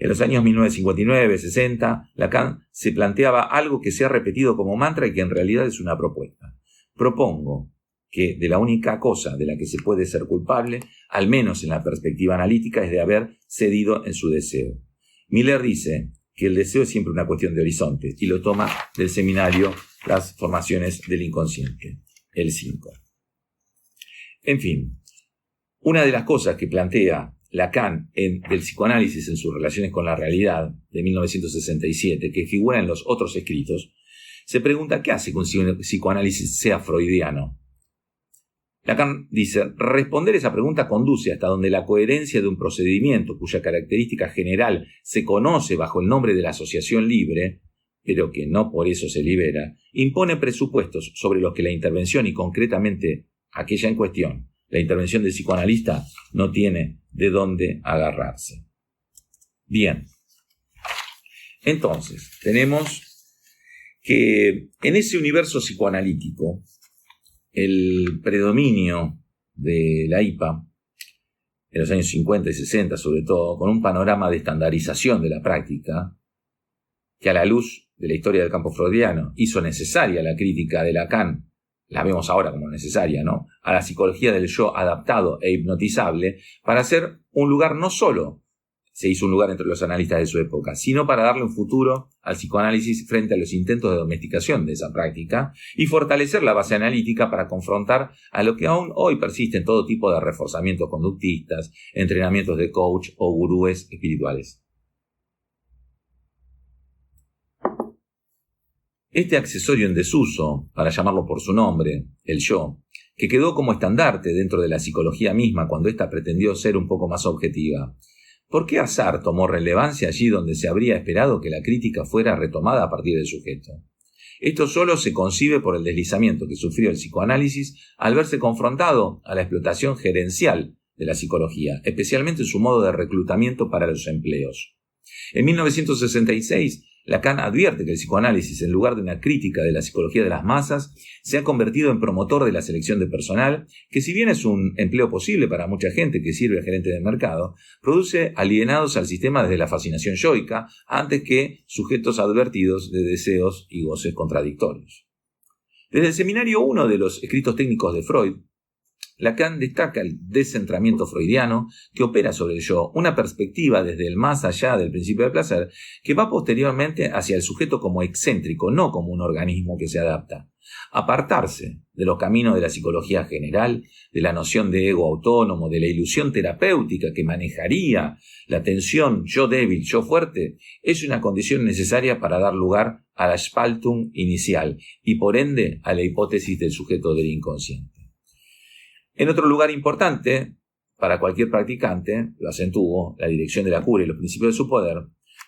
En los años 1959-60, Lacan se planteaba algo que se ha repetido como mantra y que en realidad es una propuesta. Propongo que de la única cosa de la que se puede ser culpable, al menos en la perspectiva analítica, es de haber cedido en su deseo. Miller dice que el deseo es siempre una cuestión de horizonte y lo toma del seminario Las formaciones del inconsciente, el 5. En fin, una de las cosas que plantea Lacan del psicoanálisis en sus relaciones con la realidad de 1967, que figura en los otros escritos, se pregunta qué hace que un psicoanálisis sea freudiano. Lacan dice, responder esa pregunta conduce hasta donde la coherencia de un procedimiento cuya característica general se conoce bajo el nombre de la asociación libre, pero que no por eso se libera, impone presupuestos sobre los que la intervención y concretamente aquella en cuestión, la intervención del psicoanalista, no tiene de dónde agarrarse. Bien, entonces tenemos que en ese universo psicoanalítico el predominio de la IPA en los años 50 y 60 sobre todo, con un panorama de estandarización de la práctica que a la luz de la historia del campo freudiano hizo necesaria la crítica de Lacan, la vemos ahora como necesaria, ¿no?, a la psicología del yo adaptado e hipnotizable, para hacer un lugar no solo se hizo un lugar entre los analistas de su época, sino para darle un futuro al psicoanálisis frente a los intentos de domesticación de esa práctica y fortalecer la base analítica para confrontar a lo que aún hoy persiste en todo tipo de reforzamientos conductistas, entrenamientos de coach o gurúes espirituales. Este accesorio en desuso, para llamarlo por su nombre, el yo, que quedó como estandarte dentro de la psicología misma cuando ésta pretendió ser un poco más objetiva, ¿por qué azar tomó relevancia allí donde se habría esperado que la crítica fuera retomada a partir del sujeto? Esto solo se concibe por el deslizamiento que sufrió el psicoanálisis al verse confrontado a la explotación gerencial de la psicología, especialmente en su modo de reclutamiento para los empleos. En 1966, Lacan advierte que el psicoanálisis, en lugar de una crítica de la psicología de las masas, se ha convertido en promotor de la selección de personal, que si bien es un empleo posible para mucha gente que sirve a gerente de mercado, produce alienados al sistema desde la fascinación yoica antes que sujetos advertidos de deseos y goces contradictorios. Desde el seminario 1 de los escritos técnicos de Freud, Lacan destaca el descentramiento freudiano que opera sobre el yo, una perspectiva desde el más allá del principio del placer que va posteriormente hacia el sujeto como excéntrico, no como un organismo que se adapta. Apartarse de los caminos de la psicología general, de la noción de ego autónomo, de la ilusión terapéutica que manejaría la tensión yo débil, yo fuerte, es una condición necesaria para dar lugar a la Spaltung inicial y por ende a la hipótesis del sujeto del inconsciente. En otro lugar importante, para cualquier practicante, lo acentúo, la dirección de la cura y los principios de su poder,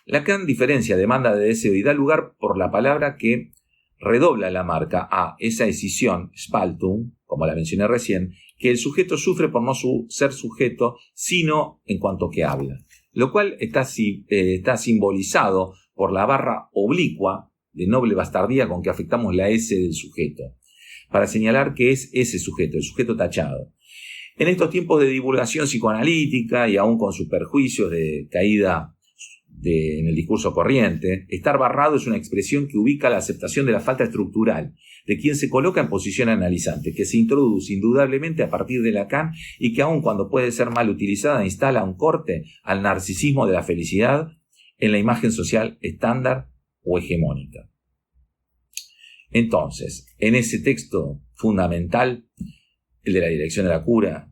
Lacan diferencia demanda de deseo y da lugar por la palabra que redobla la marca a esa escisión, Spaltung, como la mencioné recién, que el sujeto sufre por no ser sujeto, sino en cuanto que habla. Lo cual está simbolizado por la barra oblicua de noble bastardía con que afectamos la S del sujeto, para señalar que es ese sujeto, el sujeto tachado. En estos tiempos de divulgación psicoanalítica y aún con sus perjuicios de caída en el discurso corriente, estar barrado es una expresión que ubica la aceptación de la falta estructural de quien se coloca en posición analizante, que se introduce indudablemente a partir de Lacan y que aun cuando puede ser mal utilizada instala un corte al narcisismo de la felicidad en la imagen social estándar o hegemónica. Entonces, en ese texto fundamental, el de la dirección de la cura,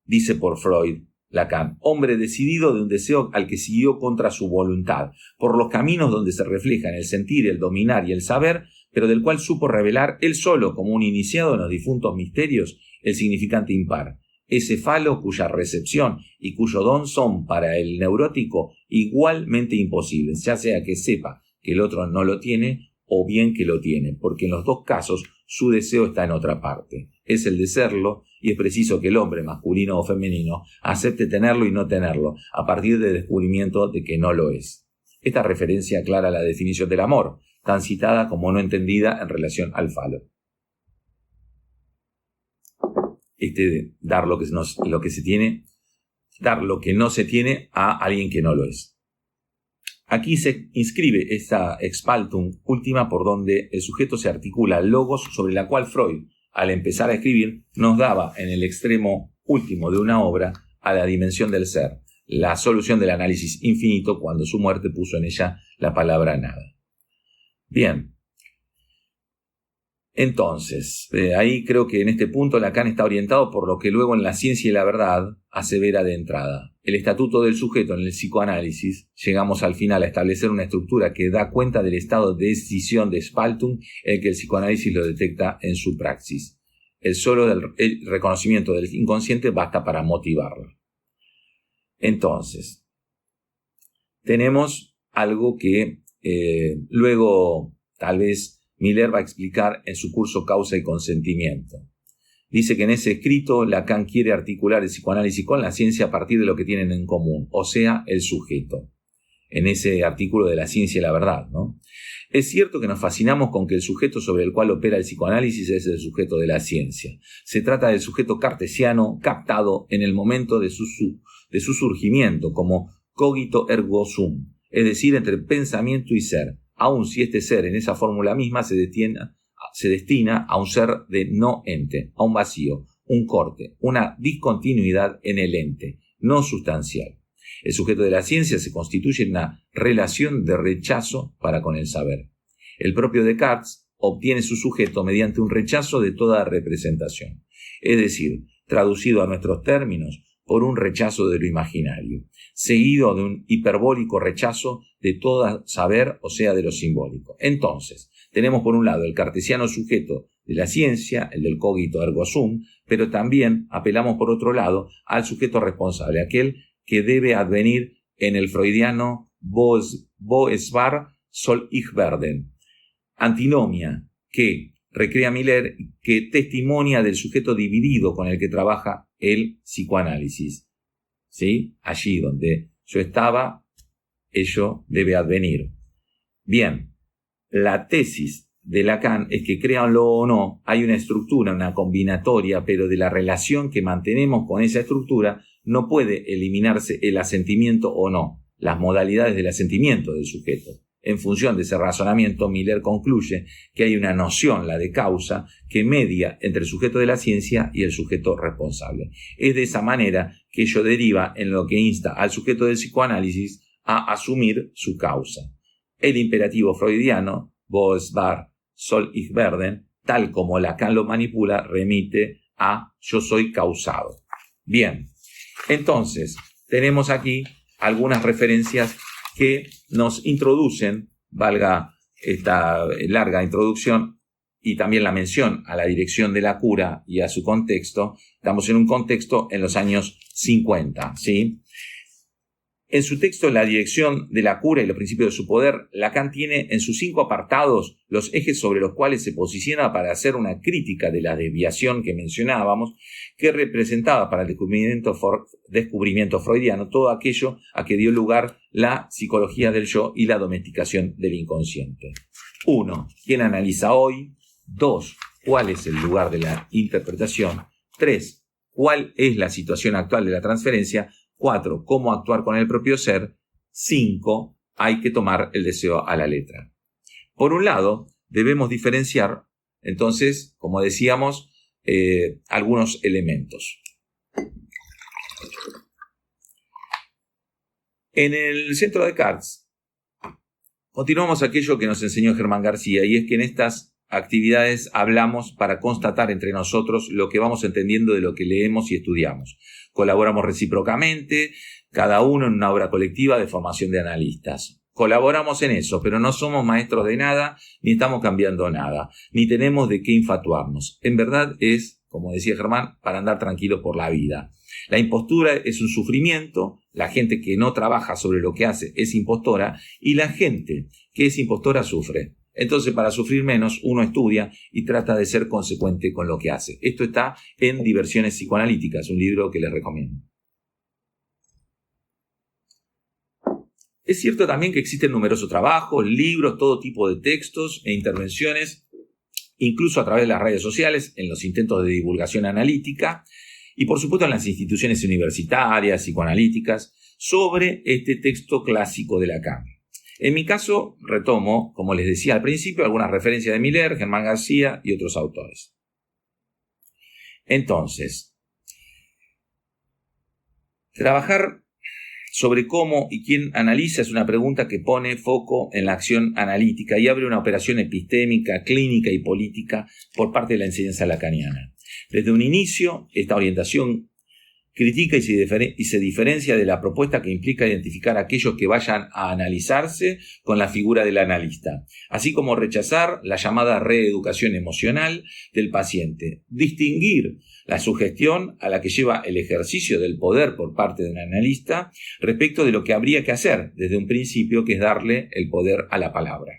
dice por Freud, Lacan, hombre decidido de un deseo al que siguió contra su voluntad, por los caminos donde se reflejan el sentir, el dominar y el saber, pero del cual supo revelar él solo, como un iniciado en los difuntos misterios, el significante impar. Ese falo cuya recepción y cuyo don son para el neurótico igualmente imposibles, ya sea que sepa que el otro no lo tiene o bien que lo tiene, porque en los dos casos su deseo está en otra parte. Es el de serlo y es preciso que el hombre, masculino o femenino, acepte tenerlo y no tenerlo, a partir del descubrimiento de que no lo es. Esta referencia aclara la definición del amor, tan citada como no entendida en relación al falo. Dar lo que se tiene, dar lo que no se tiene a alguien que no lo es. Aquí se inscribe esta Spaltung última por donde el sujeto se articula logos sobre la cual Freud, al empezar a escribir, nos daba en el extremo último de una obra a la dimensión del ser, la solución del análisis infinito cuando su muerte puso en ella la palabra nada. Bien. Entonces, ahí creo que en este punto Lacan está orientado por lo que luego en La ciencia y la verdad asevera de entrada. El estatuto del sujeto en el psicoanálisis, llegamos al final a establecer una estructura que da cuenta del estado de escisión de Spaltung en el que el psicoanálisis lo detecta en su praxis. El reconocimiento del inconsciente basta para motivarlo. Entonces, tenemos algo que luego tal vez Miller va a explicar en su curso Causa y Consentimiento. Dice que en ese escrito Lacan quiere articular el psicoanálisis con la ciencia a partir de lo que tienen en común, o sea, el sujeto. En ese artículo de La ciencia y la verdad, ¿no? Es cierto que nos fascinamos con que el sujeto sobre el cual opera el psicoanálisis es el sujeto de la ciencia. Se trata del sujeto cartesiano captado en el momento de su surgimiento como cogito ergo sum, es decir, entre pensamiento y ser, aun si este ser en esa fórmula misma se destina a un ser de no ente, a un vacío, un corte, una discontinuidad en el ente, no sustancial. El sujeto de la ciencia se constituye en una relación de rechazo para con el saber. El propio Descartes obtiene su sujeto mediante un rechazo de toda representación, es decir, traducido a nuestros términos, por un rechazo de lo imaginario, seguido de un hiperbólico rechazo de todo saber, o sea, de lo simbólico. Entonces, tenemos por un lado el cartesiano sujeto de la ciencia, el del cogito ergo sum, pero también apelamos por otro lado al sujeto responsable, aquel que debe advenir en el freudiano wo es wahr, soll ich werden. Antinomia que recrea Miller, que testimonia del sujeto dividido con el que trabaja el psicoanálisis. ¿Sí? Allí donde yo estaba, ello debe advenir. Bien, la tesis de Lacan es que, créanlo o no, hay una estructura, una combinatoria, pero de la relación que mantenemos con esa estructura no puede eliminarse el asentimiento o no, las modalidades del asentimiento del sujeto. En función de ese razonamiento, Miller concluye que hay una noción, la de causa, que media entre el sujeto de la ciencia y el sujeto responsable. Es de esa manera que ello deriva en lo que insta al sujeto del psicoanálisis a asumir su causa. El imperativo freudiano, wo es wahr, soll ich werden, tal como Lacan lo manipula, remite a yo soy causado. Bien, entonces tenemos aquí algunas referencias que nos introducen, valga esta larga introducción, y también la mención a la dirección de la cura y a su contexto. Estamos en un contexto en los años 50, ¿sí? En su texto La dirección de la cura y los principios de su poder, Lacan tiene en sus 5 apartados los ejes sobre los cuales se posiciona para hacer una crítica de la desviación que mencionábamos, que representaba para el descubrimiento freudiano todo aquello a que dio lugar la psicología del yo y la domesticación del inconsciente. 1. ¿Quién analiza hoy? 2. ¿Cuál es el lugar de la interpretación? 3. ¿Cuál es la situación actual de la transferencia? 4. ¿Cómo actuar con el propio ser? 5. Hay que tomar el deseo a la letra. Por un lado, debemos diferenciar, entonces, como decíamos, algunos elementos. En el centro de Descartes, continuamos aquello que nos enseñó Germán García, y es que en estas actividades hablamos para constatar entre nosotros lo que vamos entendiendo de lo que leemos y estudiamos. Colaboramos recíprocamente, cada uno en una obra colectiva de formación de analistas. Colaboramos en eso, pero no somos maestros de nada, ni estamos cambiando nada, ni tenemos de qué infatuarnos. En verdad es, como decía Germán, para andar tranquilos por la vida. La impostura es un sufrimiento, la gente que no trabaja sobre lo que hace es impostora, y la gente que es impostora sufre. Entonces, para sufrir menos, uno estudia y trata de ser consecuente con lo que hace. Esto está en Diversiones psicoanalíticas, un libro que les recomiendo. Es cierto también que existen numerosos trabajos, libros, todo tipo de textos e intervenciones, incluso a través de las redes sociales, en los intentos de divulgación analítica y, por supuesto, en las instituciones universitarias, psicoanalíticas, sobre este texto clásico de Lacan. En mi caso, retomo, como les decía al principio, algunas referencias de Miller, Germán García y otros autores. Entonces, trabajar sobre cómo y quién analiza es una pregunta que pone foco en la acción analítica y abre una operación epistémica, clínica y política por parte de la enseñanza lacaniana. Desde un inicio, esta orientación critica y se diferencia de la propuesta que implica identificar a aquellos que vayan a analizarse con la figura del analista, así como rechazar la llamada reeducación emocional del paciente, distinguir la sugestión a la que lleva el ejercicio del poder por parte del analista respecto de lo que habría que hacer desde un principio, que es darle el poder a la palabra.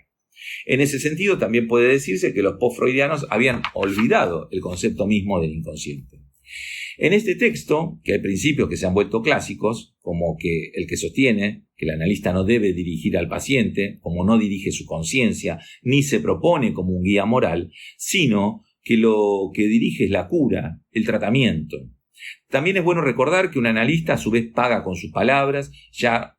En ese sentido, también puede decirse que los post-freudianos habían olvidado el concepto mismo del inconsciente. En este texto, que hay principios que se han vuelto clásicos, como que el que sostiene que el analista no debe dirigir al paciente, como no dirige su conciencia, ni se propone como un guía moral, sino que lo que dirige es la cura, el tratamiento. También es bueno recordar que un analista a su vez paga con sus palabras, ya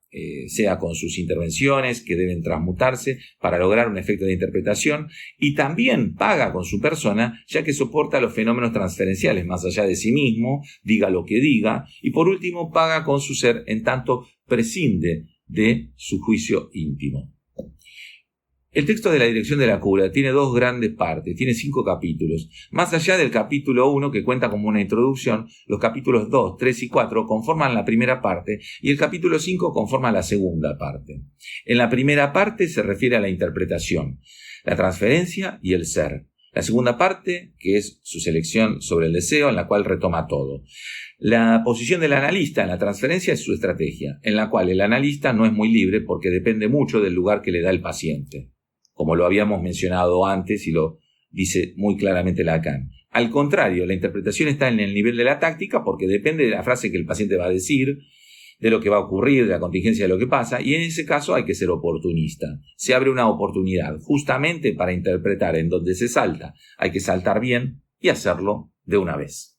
sea con sus intervenciones que deben transmutarse para lograr un efecto de interpretación, y también paga con su persona, ya que soporta los fenómenos transferenciales más allá de sí mismo, diga lo que diga, y por último paga con su ser en tanto prescinde de su juicio íntimo. El texto de la dirección de la cura tiene 2 grandes partes, tiene 5 capítulos. Más allá del capítulo 1, que cuenta como una introducción, los capítulos 2, 3 y 4 conforman la primera parte y el capítulo 5 conforma la segunda parte. En la primera parte se refiere a la interpretación, la transferencia y el ser. La segunda parte, que es su selección sobre el deseo, en la cual retoma todo. La posición del analista en la transferencia es su estrategia, en la cual el analista no es muy libre porque depende mucho del lugar que le da el paciente, como lo habíamos mencionado antes y lo dice muy claramente Lacan. Al contrario, la interpretación está en el nivel de la táctica porque depende de la frase que el paciente va a decir, de lo que va a ocurrir, de la contingencia de lo que pasa, y en ese caso hay que ser oportunista. Se abre una oportunidad justamente para interpretar en donde se salta. Hay que saltar bien y hacerlo de una vez.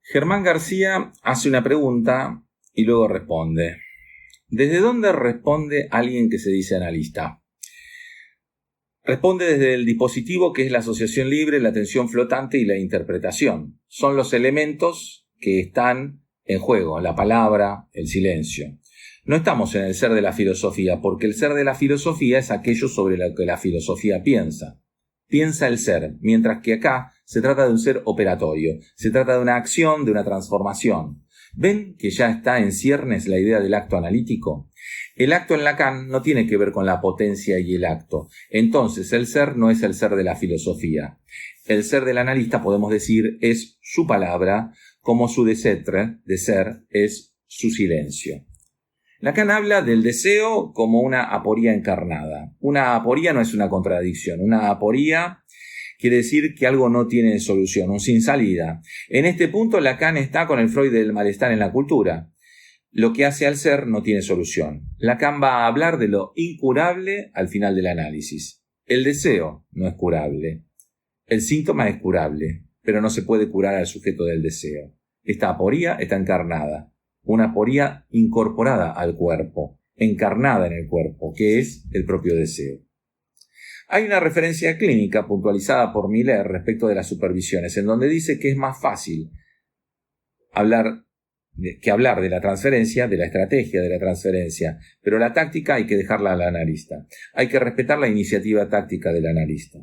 Germán García hace una pregunta y luego responde. ¿Desde dónde responde alguien que se dice analista? Responde desde el dispositivo que es la asociación libre, la atención flotante y la interpretación. Son los elementos que están en juego, la palabra, el silencio. No estamos en el ser de la filosofía, porque el ser de la filosofía es aquello sobre lo que la filosofía piensa. Piensa el ser, mientras que acá se trata de un ser operatorio, se trata de una acción, de una transformación. ¿Ven que ya está en ciernes la idea del acto analítico? El acto en Lacan no tiene que ver con la potencia y el acto. Entonces, el ser no es el ser de la filosofía. El ser del analista, podemos decir, es su palabra, como su de ser, es su silencio. Lacan habla del deseo como una aporía encarnada. Una aporía no es una contradicción. Una aporía quiere decir que algo no tiene solución, un sin salida. En este punto, Lacan está con el Freud del malestar en la cultura. Lo que hace al ser no tiene solución. Lacan va a hablar de lo incurable al final del análisis. El deseo no es curable. El síntoma es curable, pero no se puede curar al sujeto del deseo. Esta aporía está encarnada. Una aporía incorporada al cuerpo, encarnada en el cuerpo, que es el propio deseo. Hay una referencia clínica puntualizada por Miller respecto de las supervisiones, en donde dice que es más fácil hablar de la transferencia, de la estrategia de la transferencia, pero la táctica hay que dejarla al analista. Hay que respetar la iniciativa táctica del analista.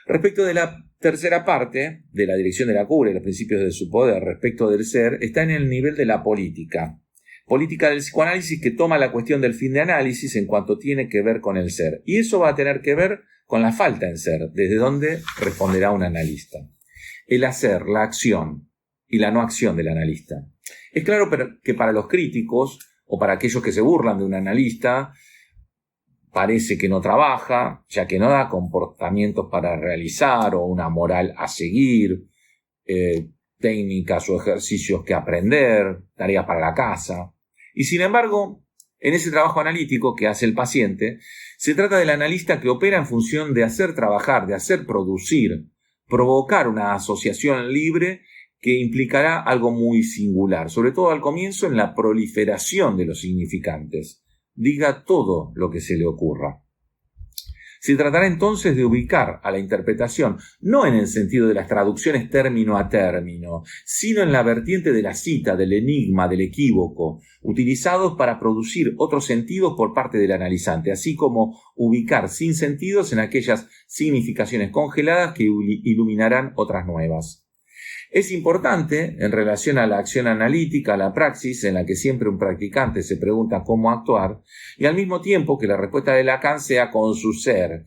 Respecto de la tercera parte, de la dirección de la cura y los principios de su poder respecto del ser, está en el nivel de la política. Política del psicoanálisis que toma la cuestión del fin de análisis en cuanto tiene que ver con el ser. Y eso va a tener que ver con la falta en ser, desde donde responderá un analista. El hacer, la acción y la no acción del analista. Es claro que para los críticos, o para aquellos que se burlan de un analista, parece que no trabaja, ya que no da comportamientos para realizar o una moral a seguir, técnicas o ejercicios que aprender, tareas para la casa. Y sin embargo, en ese trabajo analítico que hace el paciente, se trata del analista que opera en función de hacer trabajar, de hacer producir, provocar una asociación libre que implicará algo muy singular, sobre todo al comienzo en la proliferación de los significantes. Diga todo lo que se le ocurra. Se tratará entonces de ubicar a la interpretación, no en el sentido de las traducciones término a término, sino en la vertiente de la cita, del enigma, del equívoco, utilizados para producir otros sentidos por parte del analizante, así como ubicar sin sentidos en aquellas significaciones congeladas que iluminarán otras nuevas. Es importante, en relación a la acción analítica, a la praxis, en la que siempre un practicante se pregunta cómo actuar, y al mismo tiempo que la respuesta de Lacan sea con su ser.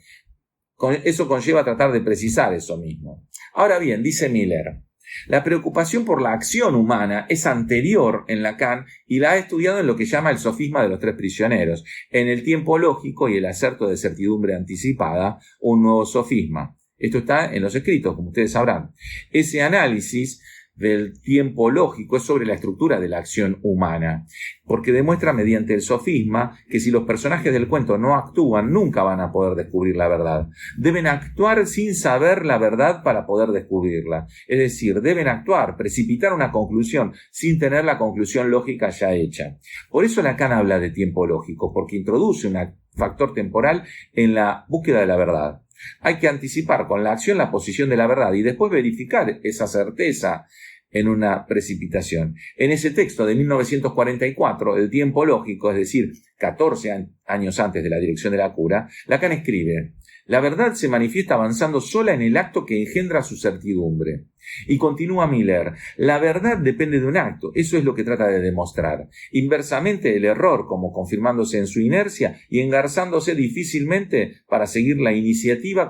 Eso conlleva tratar de precisar eso mismo. Ahora bien, dice Miller, la preocupación por la acción humana es anterior en Lacan y la ha estudiado en lo que llama el sofisma de los tres prisioneros, en el tiempo lógico y el acerto de certidumbre anticipada, un nuevo sofisma. Esto está en los escritos, como ustedes sabrán. Ese análisis del tiempo lógico es sobre la estructura de la acción humana, porque demuestra mediante el sofisma que si los personajes del cuento no actúan, nunca van a poder descubrir la verdad. Deben actuar sin saber la verdad para poder descubrirla. Es decir, deben actuar, precipitar una conclusión sin tener la conclusión lógica ya hecha. Por eso Lacan habla de tiempo lógico, porque introduce un factor temporal en la búsqueda de la verdad. Hay que anticipar con la acción la posición de la verdad y después verificar esa certeza en una precipitación. En ese texto de 1944, El tiempo lógico, es decir, 14 años antes de la dirección de la cura, Lacan escribe: la verdad se manifiesta avanzando sola en el acto que engendra su certidumbre. Y continúa Miller, la verdad depende de un acto, eso es lo que trata de demostrar. Inversamente el error, como confirmándose en su inercia y engarzándose difícilmente para seguir la iniciativa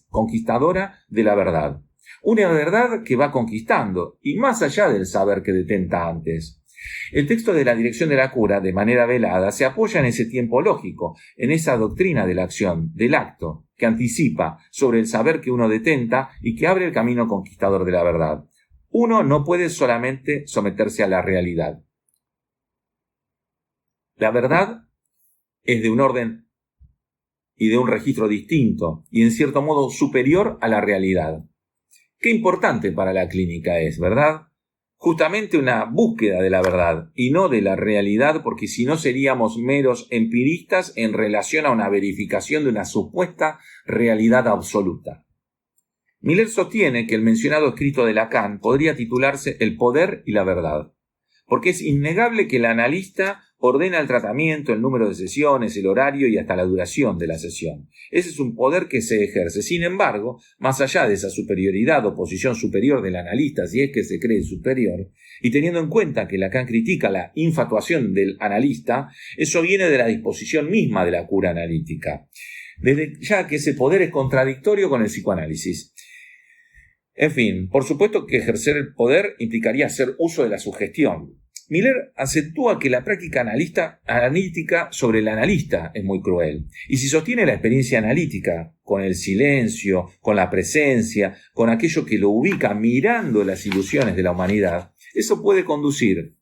conquistadora de la verdad. Una verdad que va conquistando, y más allá del saber que detenta antes. El texto de la dirección de la cura, de manera velada, se apoya en ese tiempo lógico, en esa doctrina de la acción, del acto, que anticipa sobre el saber que uno detenta y que abre el camino conquistador de la verdad. Uno no puede solamente someterse a la realidad. La verdad es de un orden y de un registro distinto, y en cierto modo superior a la realidad. Qué importante para la clínica es, ¿verdad? justamente una búsqueda de la verdad y no de la realidad, porque si no seríamos meros empiristas en relación a una verificación de una supuesta realidad absoluta. Miller sostiene que el mencionado escrito de Lacan podría titularse El poder y la verdad, porque es innegable que el analista ordena el tratamiento, el número de sesiones, el horario y hasta la duración de la sesión. Ese es un poder que se ejerce. Sin embargo, más allá de esa superioridad o posición superior del analista, si es que se cree superior, y teniendo en cuenta que Lacan critica la infatuación del analista, eso viene de la disposición misma de la cura analítica, desde ya que ese poder es contradictorio con el psicoanálisis. En fin, por supuesto que ejercer el poder implicaría hacer uso de la sugestión. Miller acentúa que la práctica analítica sobre el analista es muy cruel. Y si sostiene la experiencia analítica con el silencio, con la presencia, con aquello que lo ubica mirando las ilusiones de la humanidad, eso puede conducir,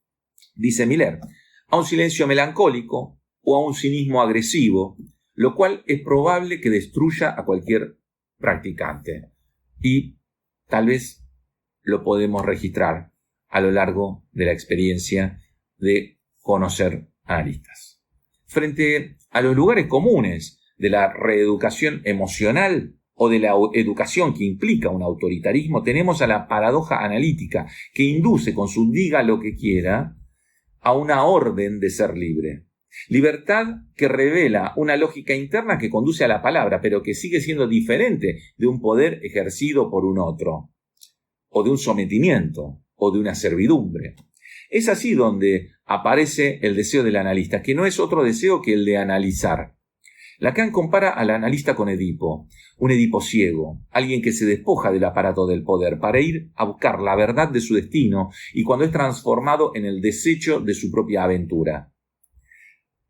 dice Miller, a un silencio melancólico o a un cinismo agresivo, lo cual es probable que destruya a cualquier practicante. Y tal vez lo podemos registrar a lo largo de la experiencia de conocer analistas. Frente a los lugares comunes de la reeducación emocional o de la educación que implica un autoritarismo, tenemos a la paradoja analítica que induce con su diga lo que quiera a una orden de ser libre. Libertad que revela una lógica interna que conduce a la palabra, pero que sigue siendo diferente de un poder ejercido por un otro, o de un sometimiento, o de una servidumbre. Es así donde aparece el deseo del analista, que no es otro deseo que el de analizar. Lacan compara al analista con Edipo, un Edipo ciego, alguien que se despoja del aparato del poder para ir a buscar la verdad de su destino y cuando es transformado en el desecho de su propia aventura.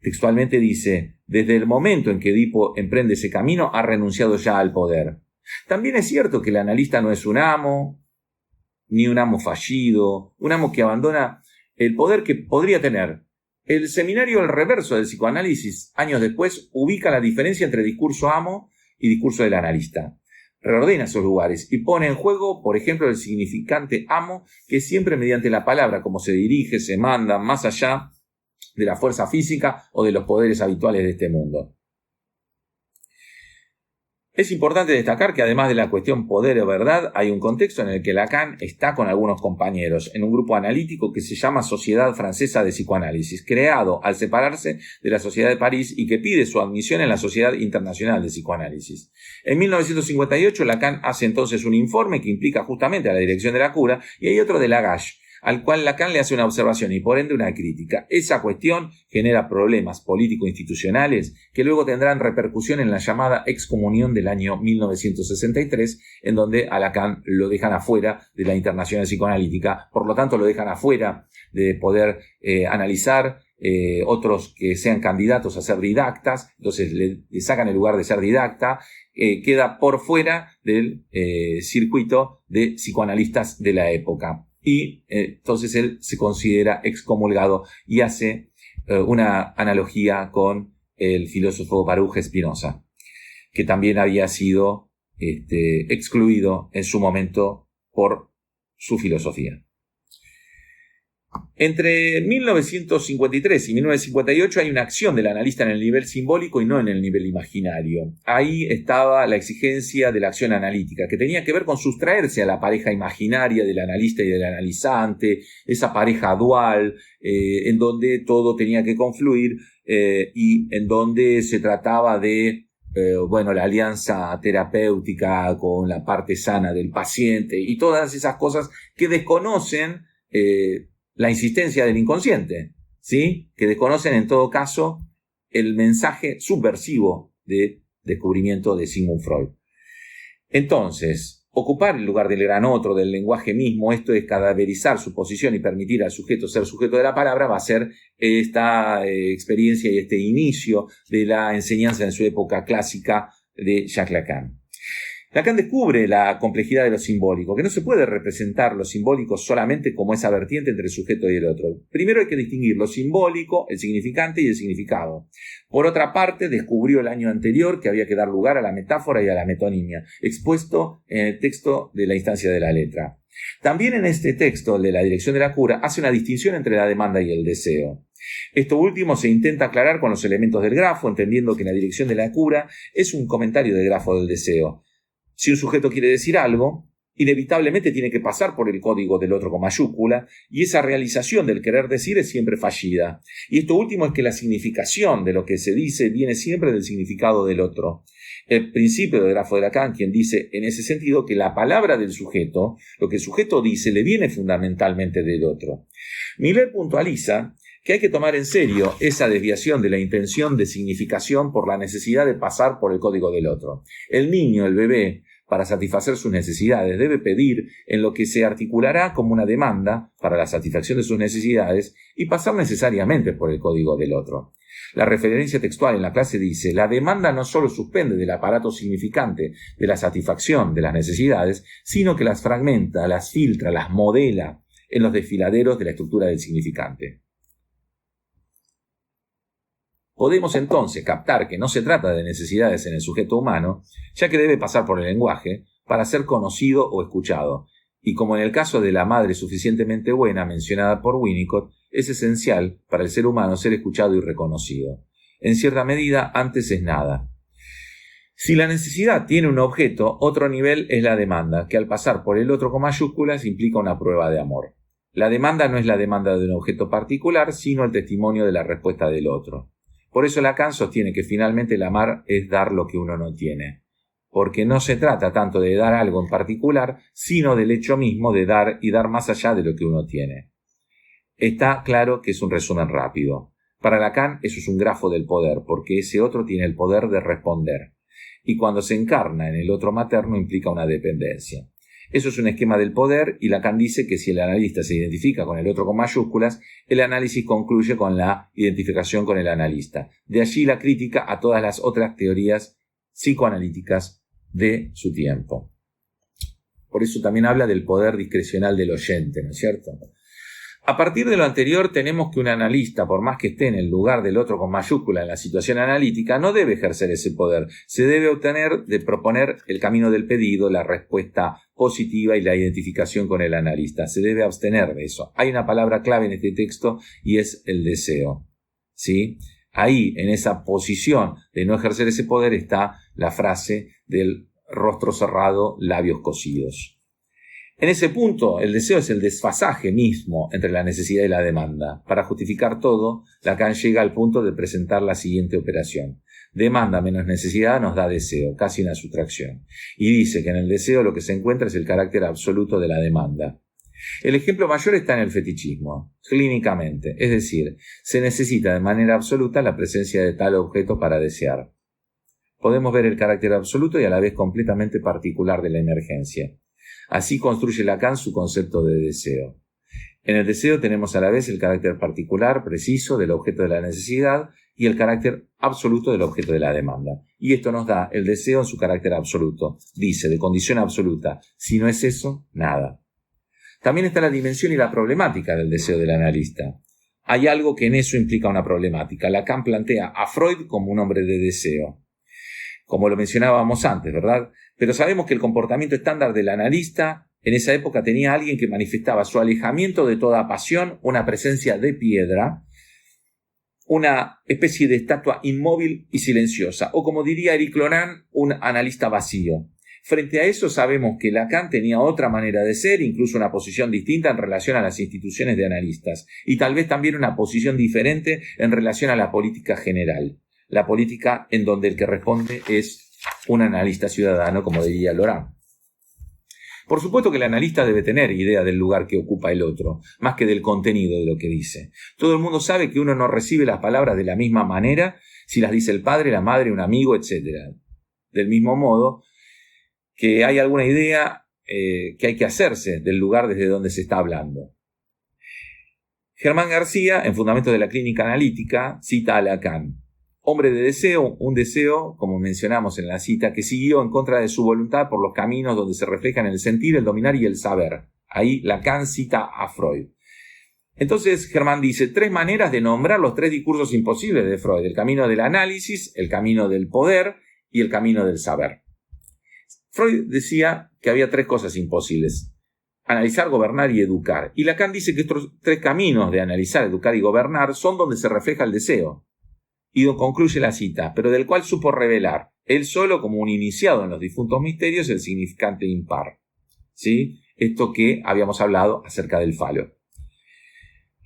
Textualmente dice, desde el momento en que Edipo emprende ese camino, ha renunciado ya al poder. También es cierto que el analista no es un amo, ni un amo fallido, un amo que abandona el poder que podría tener. El seminario El Reverso del psicoanálisis, años después, ubica la diferencia entre discurso amo y discurso del analista. Reordena esos lugares y pone en juego, por ejemplo, el significante amo, que siempre mediante la palabra, como se dirige, se manda, más allá de la fuerza física o de los poderes habituales de este mundo. Es importante destacar que además de la cuestión poder o verdad, hay un contexto en el que Lacan está con algunos compañeros en un grupo analítico que se llama Sociedad Francesa de Psicoanálisis, creado al separarse de la Sociedad de París y que pide su admisión en la Sociedad Internacional de Psicoanálisis. En 1958 Lacan hace entonces un informe que implica justamente a la dirección de la cura y hay otro de Lagache, al cual Lacan le hace una observación y por ende una crítica. Esa cuestión genera problemas político-institucionales que luego tendrán repercusión en la llamada excomunión del año 1963, en donde a Lacan lo dejan afuera de la Internacional Psicoanalítica, por lo tanto lo dejan afuera de poder analizar otros que sean candidatos a ser didactas, entonces le sacan el lugar de ser didacta, queda por fuera del circuito de psicoanalistas de la época. Y entonces él se considera excomulgado y hace una analogía con el filósofo Baruch Spinoza, que también había sido excluido en su momento por su filosofía. Entre 1953 y 1958 hay una acción del analista en el nivel simbólico y no en el nivel imaginario. Ahí estaba la exigencia de la acción analítica, que tenía que ver con sustraerse a la pareja imaginaria del analista y del analizante, esa pareja dual, en donde todo tenía que confluir y en donde se trataba de la alianza terapéutica con la parte sana del paciente y todas esas cosas que desconocen la insistencia del inconsciente, ¿sí? Que desconocen en todo caso el mensaje subversivo de descubrimiento de Sigmund Freud. Entonces, ocupar el lugar del gran otro, del lenguaje mismo, esto es cadaverizar su posición y permitir al sujeto ser sujeto de la palabra, va a ser esta experiencia y este inicio de la enseñanza en su época clásica de Jacques Lacan. Lacan descubre la complejidad de lo simbólico, que no se puede representar lo simbólico solamente como esa vertiente entre el sujeto y el otro. Primero hay que distinguir lo simbólico, el significante y el significado. Por otra parte, descubrió el año anterior que había que dar lugar a la metáfora y a la metonimia, expuesto en el texto de la instancia de la letra. También en este texto, el de la dirección de la cura, hace una distinción entre la demanda y el deseo. Esto último se intenta aclarar con los elementos del grafo, entendiendo que la dirección de la cura es un comentario del grafo del deseo. Si un sujeto quiere decir algo, inevitablemente tiene que pasar por el código del otro con mayúscula, y esa realización del querer decir es siempre fallida. Y esto último es que la significación de lo que se dice viene siempre del significado del otro. El principio del grafo de Lacan, quien dice en ese sentido que la palabra del sujeto, lo que el sujeto dice, le viene fundamentalmente del otro. Miller puntualiza que hay que tomar en serio esa desviación de la intención de significación por la necesidad de pasar por el código del otro. El niño, el bebé, para satisfacer sus necesidades, debe pedir en lo que se articulará como una demanda para la satisfacción de sus necesidades y pasar necesariamente por el código del otro. La referencia textual en la clase dice: la demanda no solo suspende del aparato significante de la satisfacción de las necesidades, sino que las fragmenta, las filtra, las modela en los desfiladeros de la estructura del significante. Podemos entonces captar que no se trata de necesidades en el sujeto humano, ya que debe pasar por el lenguaje para ser conocido o escuchado, y como en el caso de la madre suficientemente buena mencionada por Winnicott, es esencial para el ser humano ser escuchado y reconocido. En cierta medida, antes es nada. Si la necesidad tiene un objeto, otro nivel es la demanda, que al pasar por el otro con mayúsculas implica una prueba de amor. La demanda no es la demanda de un objeto particular, sino el testimonio de la respuesta del otro. Por eso Lacan sostiene que finalmente el amar es dar lo que uno no tiene, porque no se trata tanto de dar algo en particular, sino del hecho mismo de dar y dar más allá de lo que uno tiene. Está claro que es un resumen rápido. Para Lacan eso es un grafo del poder, porque ese otro tiene el poder de responder, y cuando se encarna en el otro materno implica una dependencia. Eso es un esquema del poder, y Lacan dice que si el analista se identifica con el otro con mayúsculas, el análisis concluye con la identificación con el analista. De allí la crítica a todas las otras teorías psicoanalíticas de su tiempo. Por eso también habla del poder discrecional del oyente, ¿no es cierto? A partir de lo anterior tenemos que un analista, por más que esté en el lugar del otro con mayúscula en la situación analítica, no debe ejercer ese poder. Se debe obtener de proponer el camino del pedido, la respuesta positiva y la identificación con el analista. Se debe abstener de eso. Hay una palabra clave en este texto y es el deseo. ¿Sí? Ahí, en esa posición de no ejercer ese poder, está la frase del rostro cerrado, labios cosidos. En ese punto, el deseo es el desfasaje mismo entre la necesidad y la demanda. Para justificar todo, Lacan llega al punto de presentar la siguiente operación. Demanda menos necesidad nos da deseo, casi una sustracción. Y dice que en el deseo lo que se encuentra es el carácter absoluto de la demanda. El ejemplo mayor está en el fetichismo, clínicamente, es decir, se necesita de manera absoluta la presencia de tal objeto para desear. Podemos ver el carácter absoluto y a la vez completamente particular de la emergencia. Así construye Lacan su concepto de deseo. En el deseo tenemos a la vez el carácter particular, preciso, del objeto de la necesidad y el carácter absoluto del objeto de la demanda. Y esto nos da el deseo en su carácter absoluto. Dice, de condición absoluta. Si no es eso, nada. También está la dimensión y la problemática del deseo del analista. Hay algo que en eso implica una problemática. Lacan plantea a Freud como un hombre de deseo, como lo mencionábamos antes, ¿verdad? Pero sabemos que el comportamiento estándar del analista en esa época tenía a alguien que manifestaba su alejamiento de toda pasión, una presencia de piedra, una especie de estatua inmóvil y silenciosa, o como diría Eric Loran, un analista vacío. Frente a eso sabemos que Lacan tenía otra manera de ser, incluso una posición distinta en relación a las instituciones de analistas, y tal vez también una posición diferente en relación a la política general. La política en donde el que responde es un analista ciudadano, como diría Loran. Por supuesto que el analista debe tener idea del lugar que ocupa el otro, más que del contenido de lo que dice. Todo el mundo sabe que uno no recibe las palabras de la misma manera si las dice el padre, la madre, un amigo, etc. Del mismo modo que hay alguna idea que hay que hacerse del lugar desde donde se está hablando. Germán García, en Fundamentos de la Clínica Analítica, cita a Lacan. Hombre de deseo, un deseo, como mencionamos en la cita, que siguió en contra de su voluntad por los caminos donde se reflejan el sentir, el dominar y el saber. Ahí Lacan cita a Freud. Entonces Germán dice, 3 maneras de nombrar los 3 discursos imposibles de Freud: el camino del análisis, el camino del poder y el camino del saber. Freud decía que había 3 cosas imposibles. analizar, gobernar y educar. Y Lacan dice que estos tres caminos de analizar, educar y gobernar son donde se refleja el deseo. Y concluye la cita, pero del cual supo revelar, él solo como un iniciado en los difuntos misterios, el significante impar. ¿Sí? Esto que habíamos hablado acerca del falo.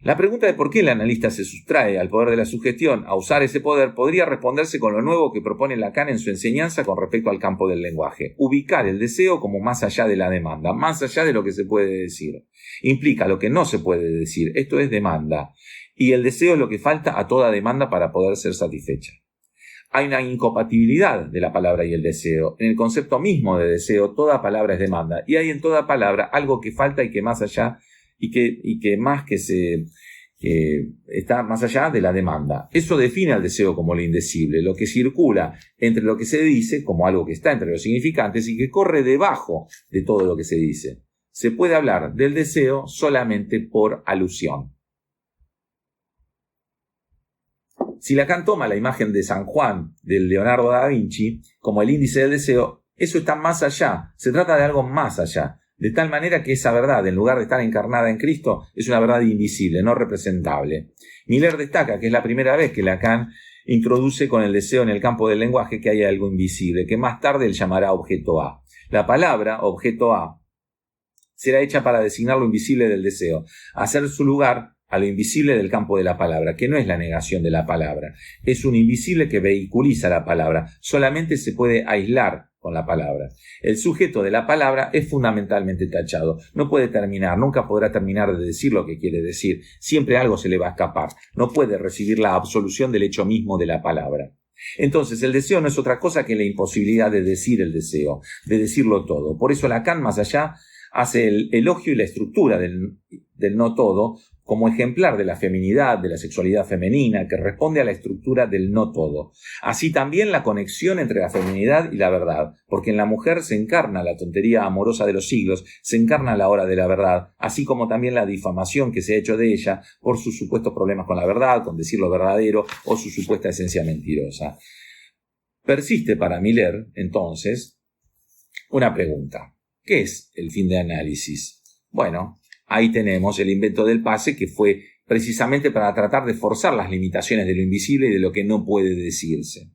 La pregunta de por qué el analista se sustrae al poder de la sugestión a usar ese poder podría responderse con lo nuevo que propone Lacan en su enseñanza con respecto al campo del lenguaje. Ubicar el deseo como más allá de la demanda, más allá de lo que se puede decir. Implica lo que no se puede decir, esto es demanda. Y el deseo es lo que falta a toda demanda para poder ser satisfecha. Hay una incompatibilidad de la palabra y el deseo. En el concepto mismo de deseo, toda palabra es demanda. Y hay en toda palabra algo que falta y que más allá que está más allá de la demanda. Eso define al deseo como lo indecible, lo que circula entre lo que se dice como algo que está entre los significantes y que corre debajo de todo lo que se dice. Se puede hablar del deseo solamente por alusión. Si Lacan toma la imagen de San Juan del Leonardo da Vinci como el índice del deseo, eso está más allá, se trata de algo más allá. De tal manera que esa verdad, en lugar de estar encarnada en Cristo, es una verdad invisible, no representable. Miller destaca que es la primera vez que Lacan introduce con el deseo en el campo del lenguaje que hay algo invisible, que más tarde él llamará objeto A. La palabra, objeto A, será hecha para designar lo invisible del deseo, hacer su lugar a lo invisible del campo de la palabra, que no es la negación de la palabra, es un invisible que vehiculiza la palabra, solamente se puede aislar con la palabra. El sujeto de la palabra es fundamentalmente tachado, no puede terminar, nunca podrá terminar de decir lo que quiere decir, siempre algo se le va a escapar, no puede recibir la absolución del hecho mismo de la palabra. Entonces el deseo no es otra cosa que la imposibilidad de decir el deseo, de decirlo todo. Por eso Lacan, más allá, hace el elogio y la estructura del no todo como ejemplar de la feminidad, de la sexualidad femenina, que responde a la estructura del no todo. Así también la conexión entre la feminidad y la verdad, porque en la mujer se encarna la tontería amorosa de los siglos, se encarna la hora de la verdad, así como también la difamación que se ha hecho de ella por sus supuestos problemas con la verdad, con decir lo verdadero o su supuesta esencia mentirosa. Persiste para Miller, entonces, una pregunta. ¿Qué es el fin de análisis? Bueno, ahí tenemos el invento del pase, que fue precisamente para tratar de forzar las limitaciones de lo invisible y de lo que no puede decirse.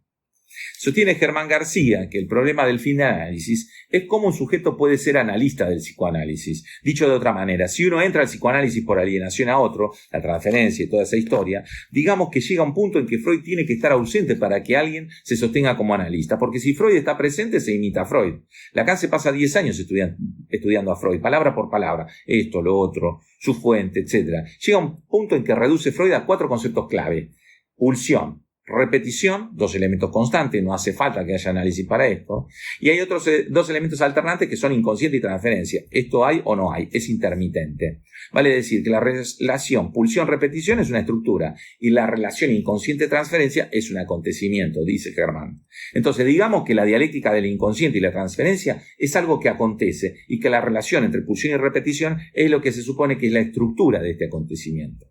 Sostiene Germán García que el problema del fin de análisis es cómo un sujeto puede ser analista del psicoanálisis. Dicho de otra manera, si uno entra al psicoanálisis por alienación a otro, la transferencia y toda esa historia, digamos que llega un punto en que Freud tiene que estar ausente para que alguien se sostenga como analista, porque si Freud está presente se imita a Freud. Lacan se pasa 10 años estudiando a Freud, palabra por palabra, esto, lo otro, su fuente, etc. Llega un punto en que reduce Freud a 4 conceptos clave: pulsión, repetición, 2 elementos constantes, no hace falta que haya análisis para esto, y hay otros 2 elementos alternantes que son inconsciente y transferencia. Esto hay o no hay, es intermitente. Vale decir que la relación pulsión-repetición es una estructura y la relación inconsciente-transferencia es un acontecimiento, dice Germán. Entonces digamos que la dialéctica del inconsciente y la transferencia es algo que acontece y que la relación entre pulsión y repetición es lo que se supone que es la estructura de este acontecimiento.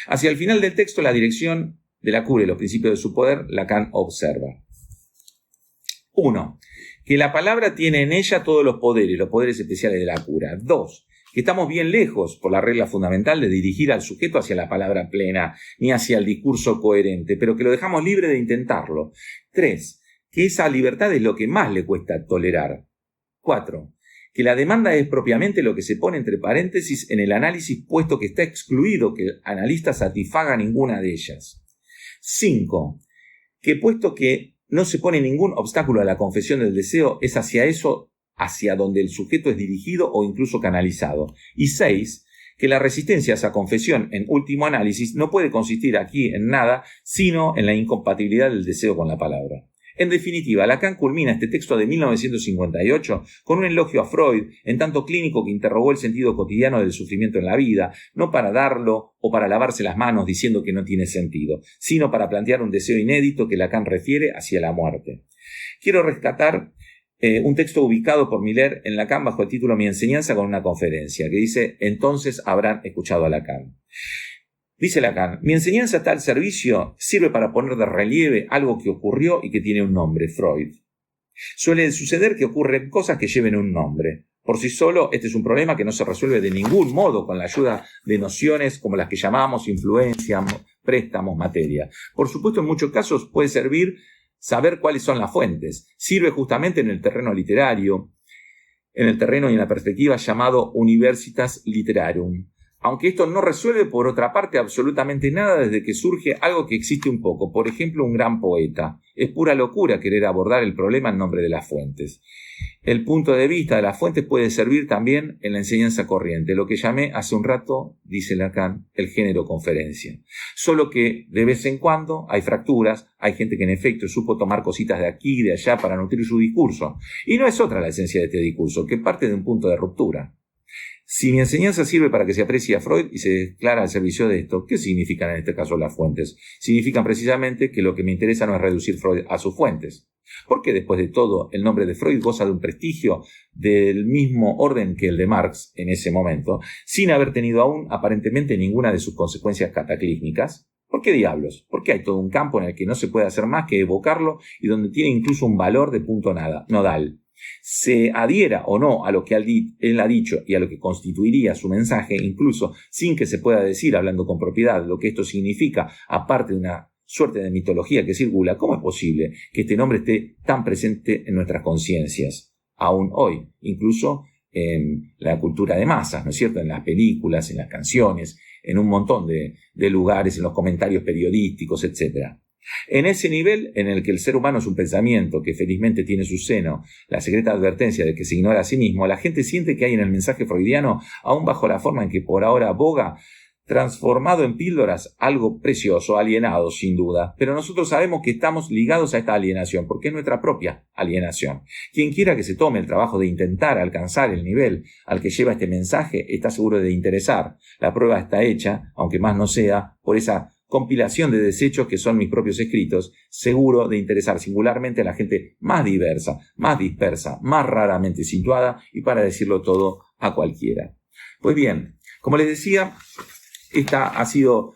Hacia el final del texto, la dirección de la cura y los principios de su poder, Lacan observa. 1. Que la palabra tiene en ella todos los poderes especiales de la cura. 2. Que estamos bien lejos, por la regla fundamental, de dirigir al sujeto hacia la palabra plena, ni hacia el discurso coherente, pero que lo dejamos libre de intentarlo. 3. Que esa libertad es lo que más le cuesta tolerar. 4. Que la demanda es propiamente lo que se pone entre paréntesis en el análisis, puesto que está excluido que el analista satisfaga ninguna de ellas. 5. Que puesto que no se pone ningún obstáculo a la confesión del deseo, es hacia eso hacia donde el sujeto es dirigido o incluso canalizado. Y 6. Que la resistencia a esa confesión, en último análisis, no puede consistir aquí en nada, sino en la incompatibilidad del deseo con la palabra. En definitiva, Lacan culmina este texto de 1958 con un elogio a Freud, en tanto clínico que interrogó el sentido cotidiano del sufrimiento en la vida, no para darlo o para lavarse las manos diciendo que no tiene sentido, sino para plantear un deseo inédito que Lacan refiere hacia la muerte. Quiero rescatar un texto ubicado por Miller en Lacan bajo el título Mi enseñanza con una conferencia, que dice: entonces habrán escuchado a Lacan. Dice Lacan: mi enseñanza está al servicio, sirve para poner de relieve algo que ocurrió y que tiene un nombre, Freud. Suele suceder que ocurren cosas que lleven un nombre. Por sí solo, este es un problema que no se resuelve de ningún modo con la ayuda de nociones como las que llamamos influencia, préstamos, materia. Por supuesto, en muchos casos puede servir saber cuáles son las fuentes. Sirve justamente en el terreno literario, en el terreno y en la perspectiva llamado Universitas Literarum. Aunque esto no resuelve, por otra parte, absolutamente nada desde que surge algo que existe un poco. Por ejemplo, un gran poeta. Es pura locura querer abordar el problema en nombre de las fuentes. El punto de vista de las fuentes puede servir también en la enseñanza corriente, lo que llamé hace un rato, dice Lacan, el género conferencia. Solo que de vez en cuando hay fracturas, hay gente que en efecto supo tomar cositas de aquí y de allá para nutrir su discurso. Y no es otra la esencia de este discurso, que parte de un punto de ruptura. Si mi enseñanza sirve para que se aprecie a Freud y se declara al servicio de esto, ¿qué significan en este caso las fuentes? Significan precisamente que lo que me interesa no es reducir Freud a sus fuentes. Porque después de todo, el nombre de Freud goza de un prestigio del mismo orden que el de Marx en ese momento, sin haber tenido aún aparentemente ninguna de sus consecuencias cataclísmicas. ¿Por qué diablos? Porque hay todo un campo en el que no se puede hacer más que evocarlo y donde tiene incluso un valor de punto nodal. Se adhiera o no a lo que él ha dicho y a lo que constituiría su mensaje, incluso sin que se pueda decir, hablando con propiedad, lo que esto significa, aparte de una suerte de mitología que circula, ¿cómo es posible que este nombre esté tan presente en nuestras conciencias, aún hoy, incluso en la cultura de masas, ¿no es cierto?, en las películas, en las canciones, en un montón de lugares, en los comentarios periodísticos, etcétera? En ese nivel en el que el ser humano es un pensamiento que felizmente tiene su seno la secreta advertencia de que se ignora a sí mismo, la gente siente que hay en el mensaje freudiano, aún bajo la forma en que por ahora boga, transformado en píldoras, algo precioso, alienado sin duda. Pero nosotros sabemos que estamos ligados a esta alienación, porque es nuestra propia alienación. Quien quiera que se tome el trabajo de intentar alcanzar el nivel al que lleva este mensaje, está seguro de interesar. La prueba está hecha, aunque más no sea, por esa compilación de desechos que son mis propios escritos, seguro de interesar singularmente a la gente más diversa, más dispersa, más raramente situada y, para decirlo todo, a cualquiera. Pues bien, como les decía, esta ha sido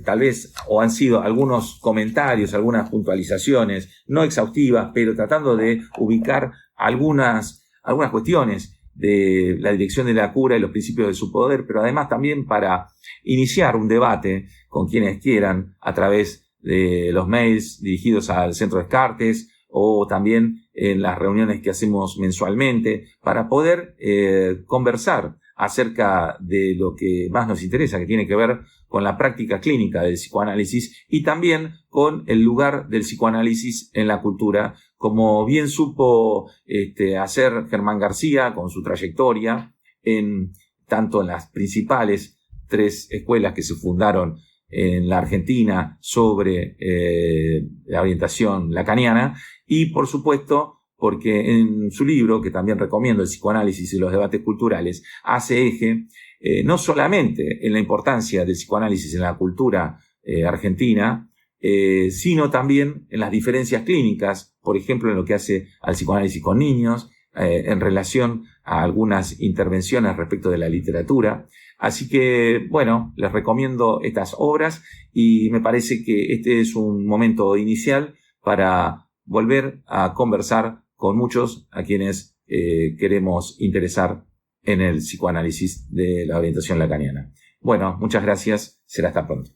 tal vez, o han sido algunos comentarios, algunas puntualizaciones, no exhaustivas, pero tratando de ubicar algunas cuestiones de la dirección de la cura y los principios de su poder, pero además también para iniciar un debate con quienes quieran a través de los mails dirigidos al Centro Descartes o también en las reuniones que hacemos mensualmente para poder conversar acerca de lo que más nos interesa, que tiene que ver con la práctica clínica del psicoanálisis y también con el lugar del psicoanálisis en la cultura, como bien supo hacer Germán García con su trayectoria, tanto en las principales 3 escuelas que se fundaron en la Argentina sobre la orientación lacaniana, y por supuesto porque en su libro, que también recomiendo, El psicoanálisis y los debates culturales, hace eje no solamente en la importancia del psicoanálisis en la cultura argentina, sino también en las diferencias clínicas, por ejemplo, en lo que hace al psicoanálisis con niños, en relación a algunas intervenciones respecto de la literatura. Así que, bueno, les recomiendo estas obras y me parece que este es un momento inicial para volver a conversar con muchos a quienes queremos interesar en el psicoanálisis de la orientación lacaniana. Bueno, muchas gracias. Será hasta pronto.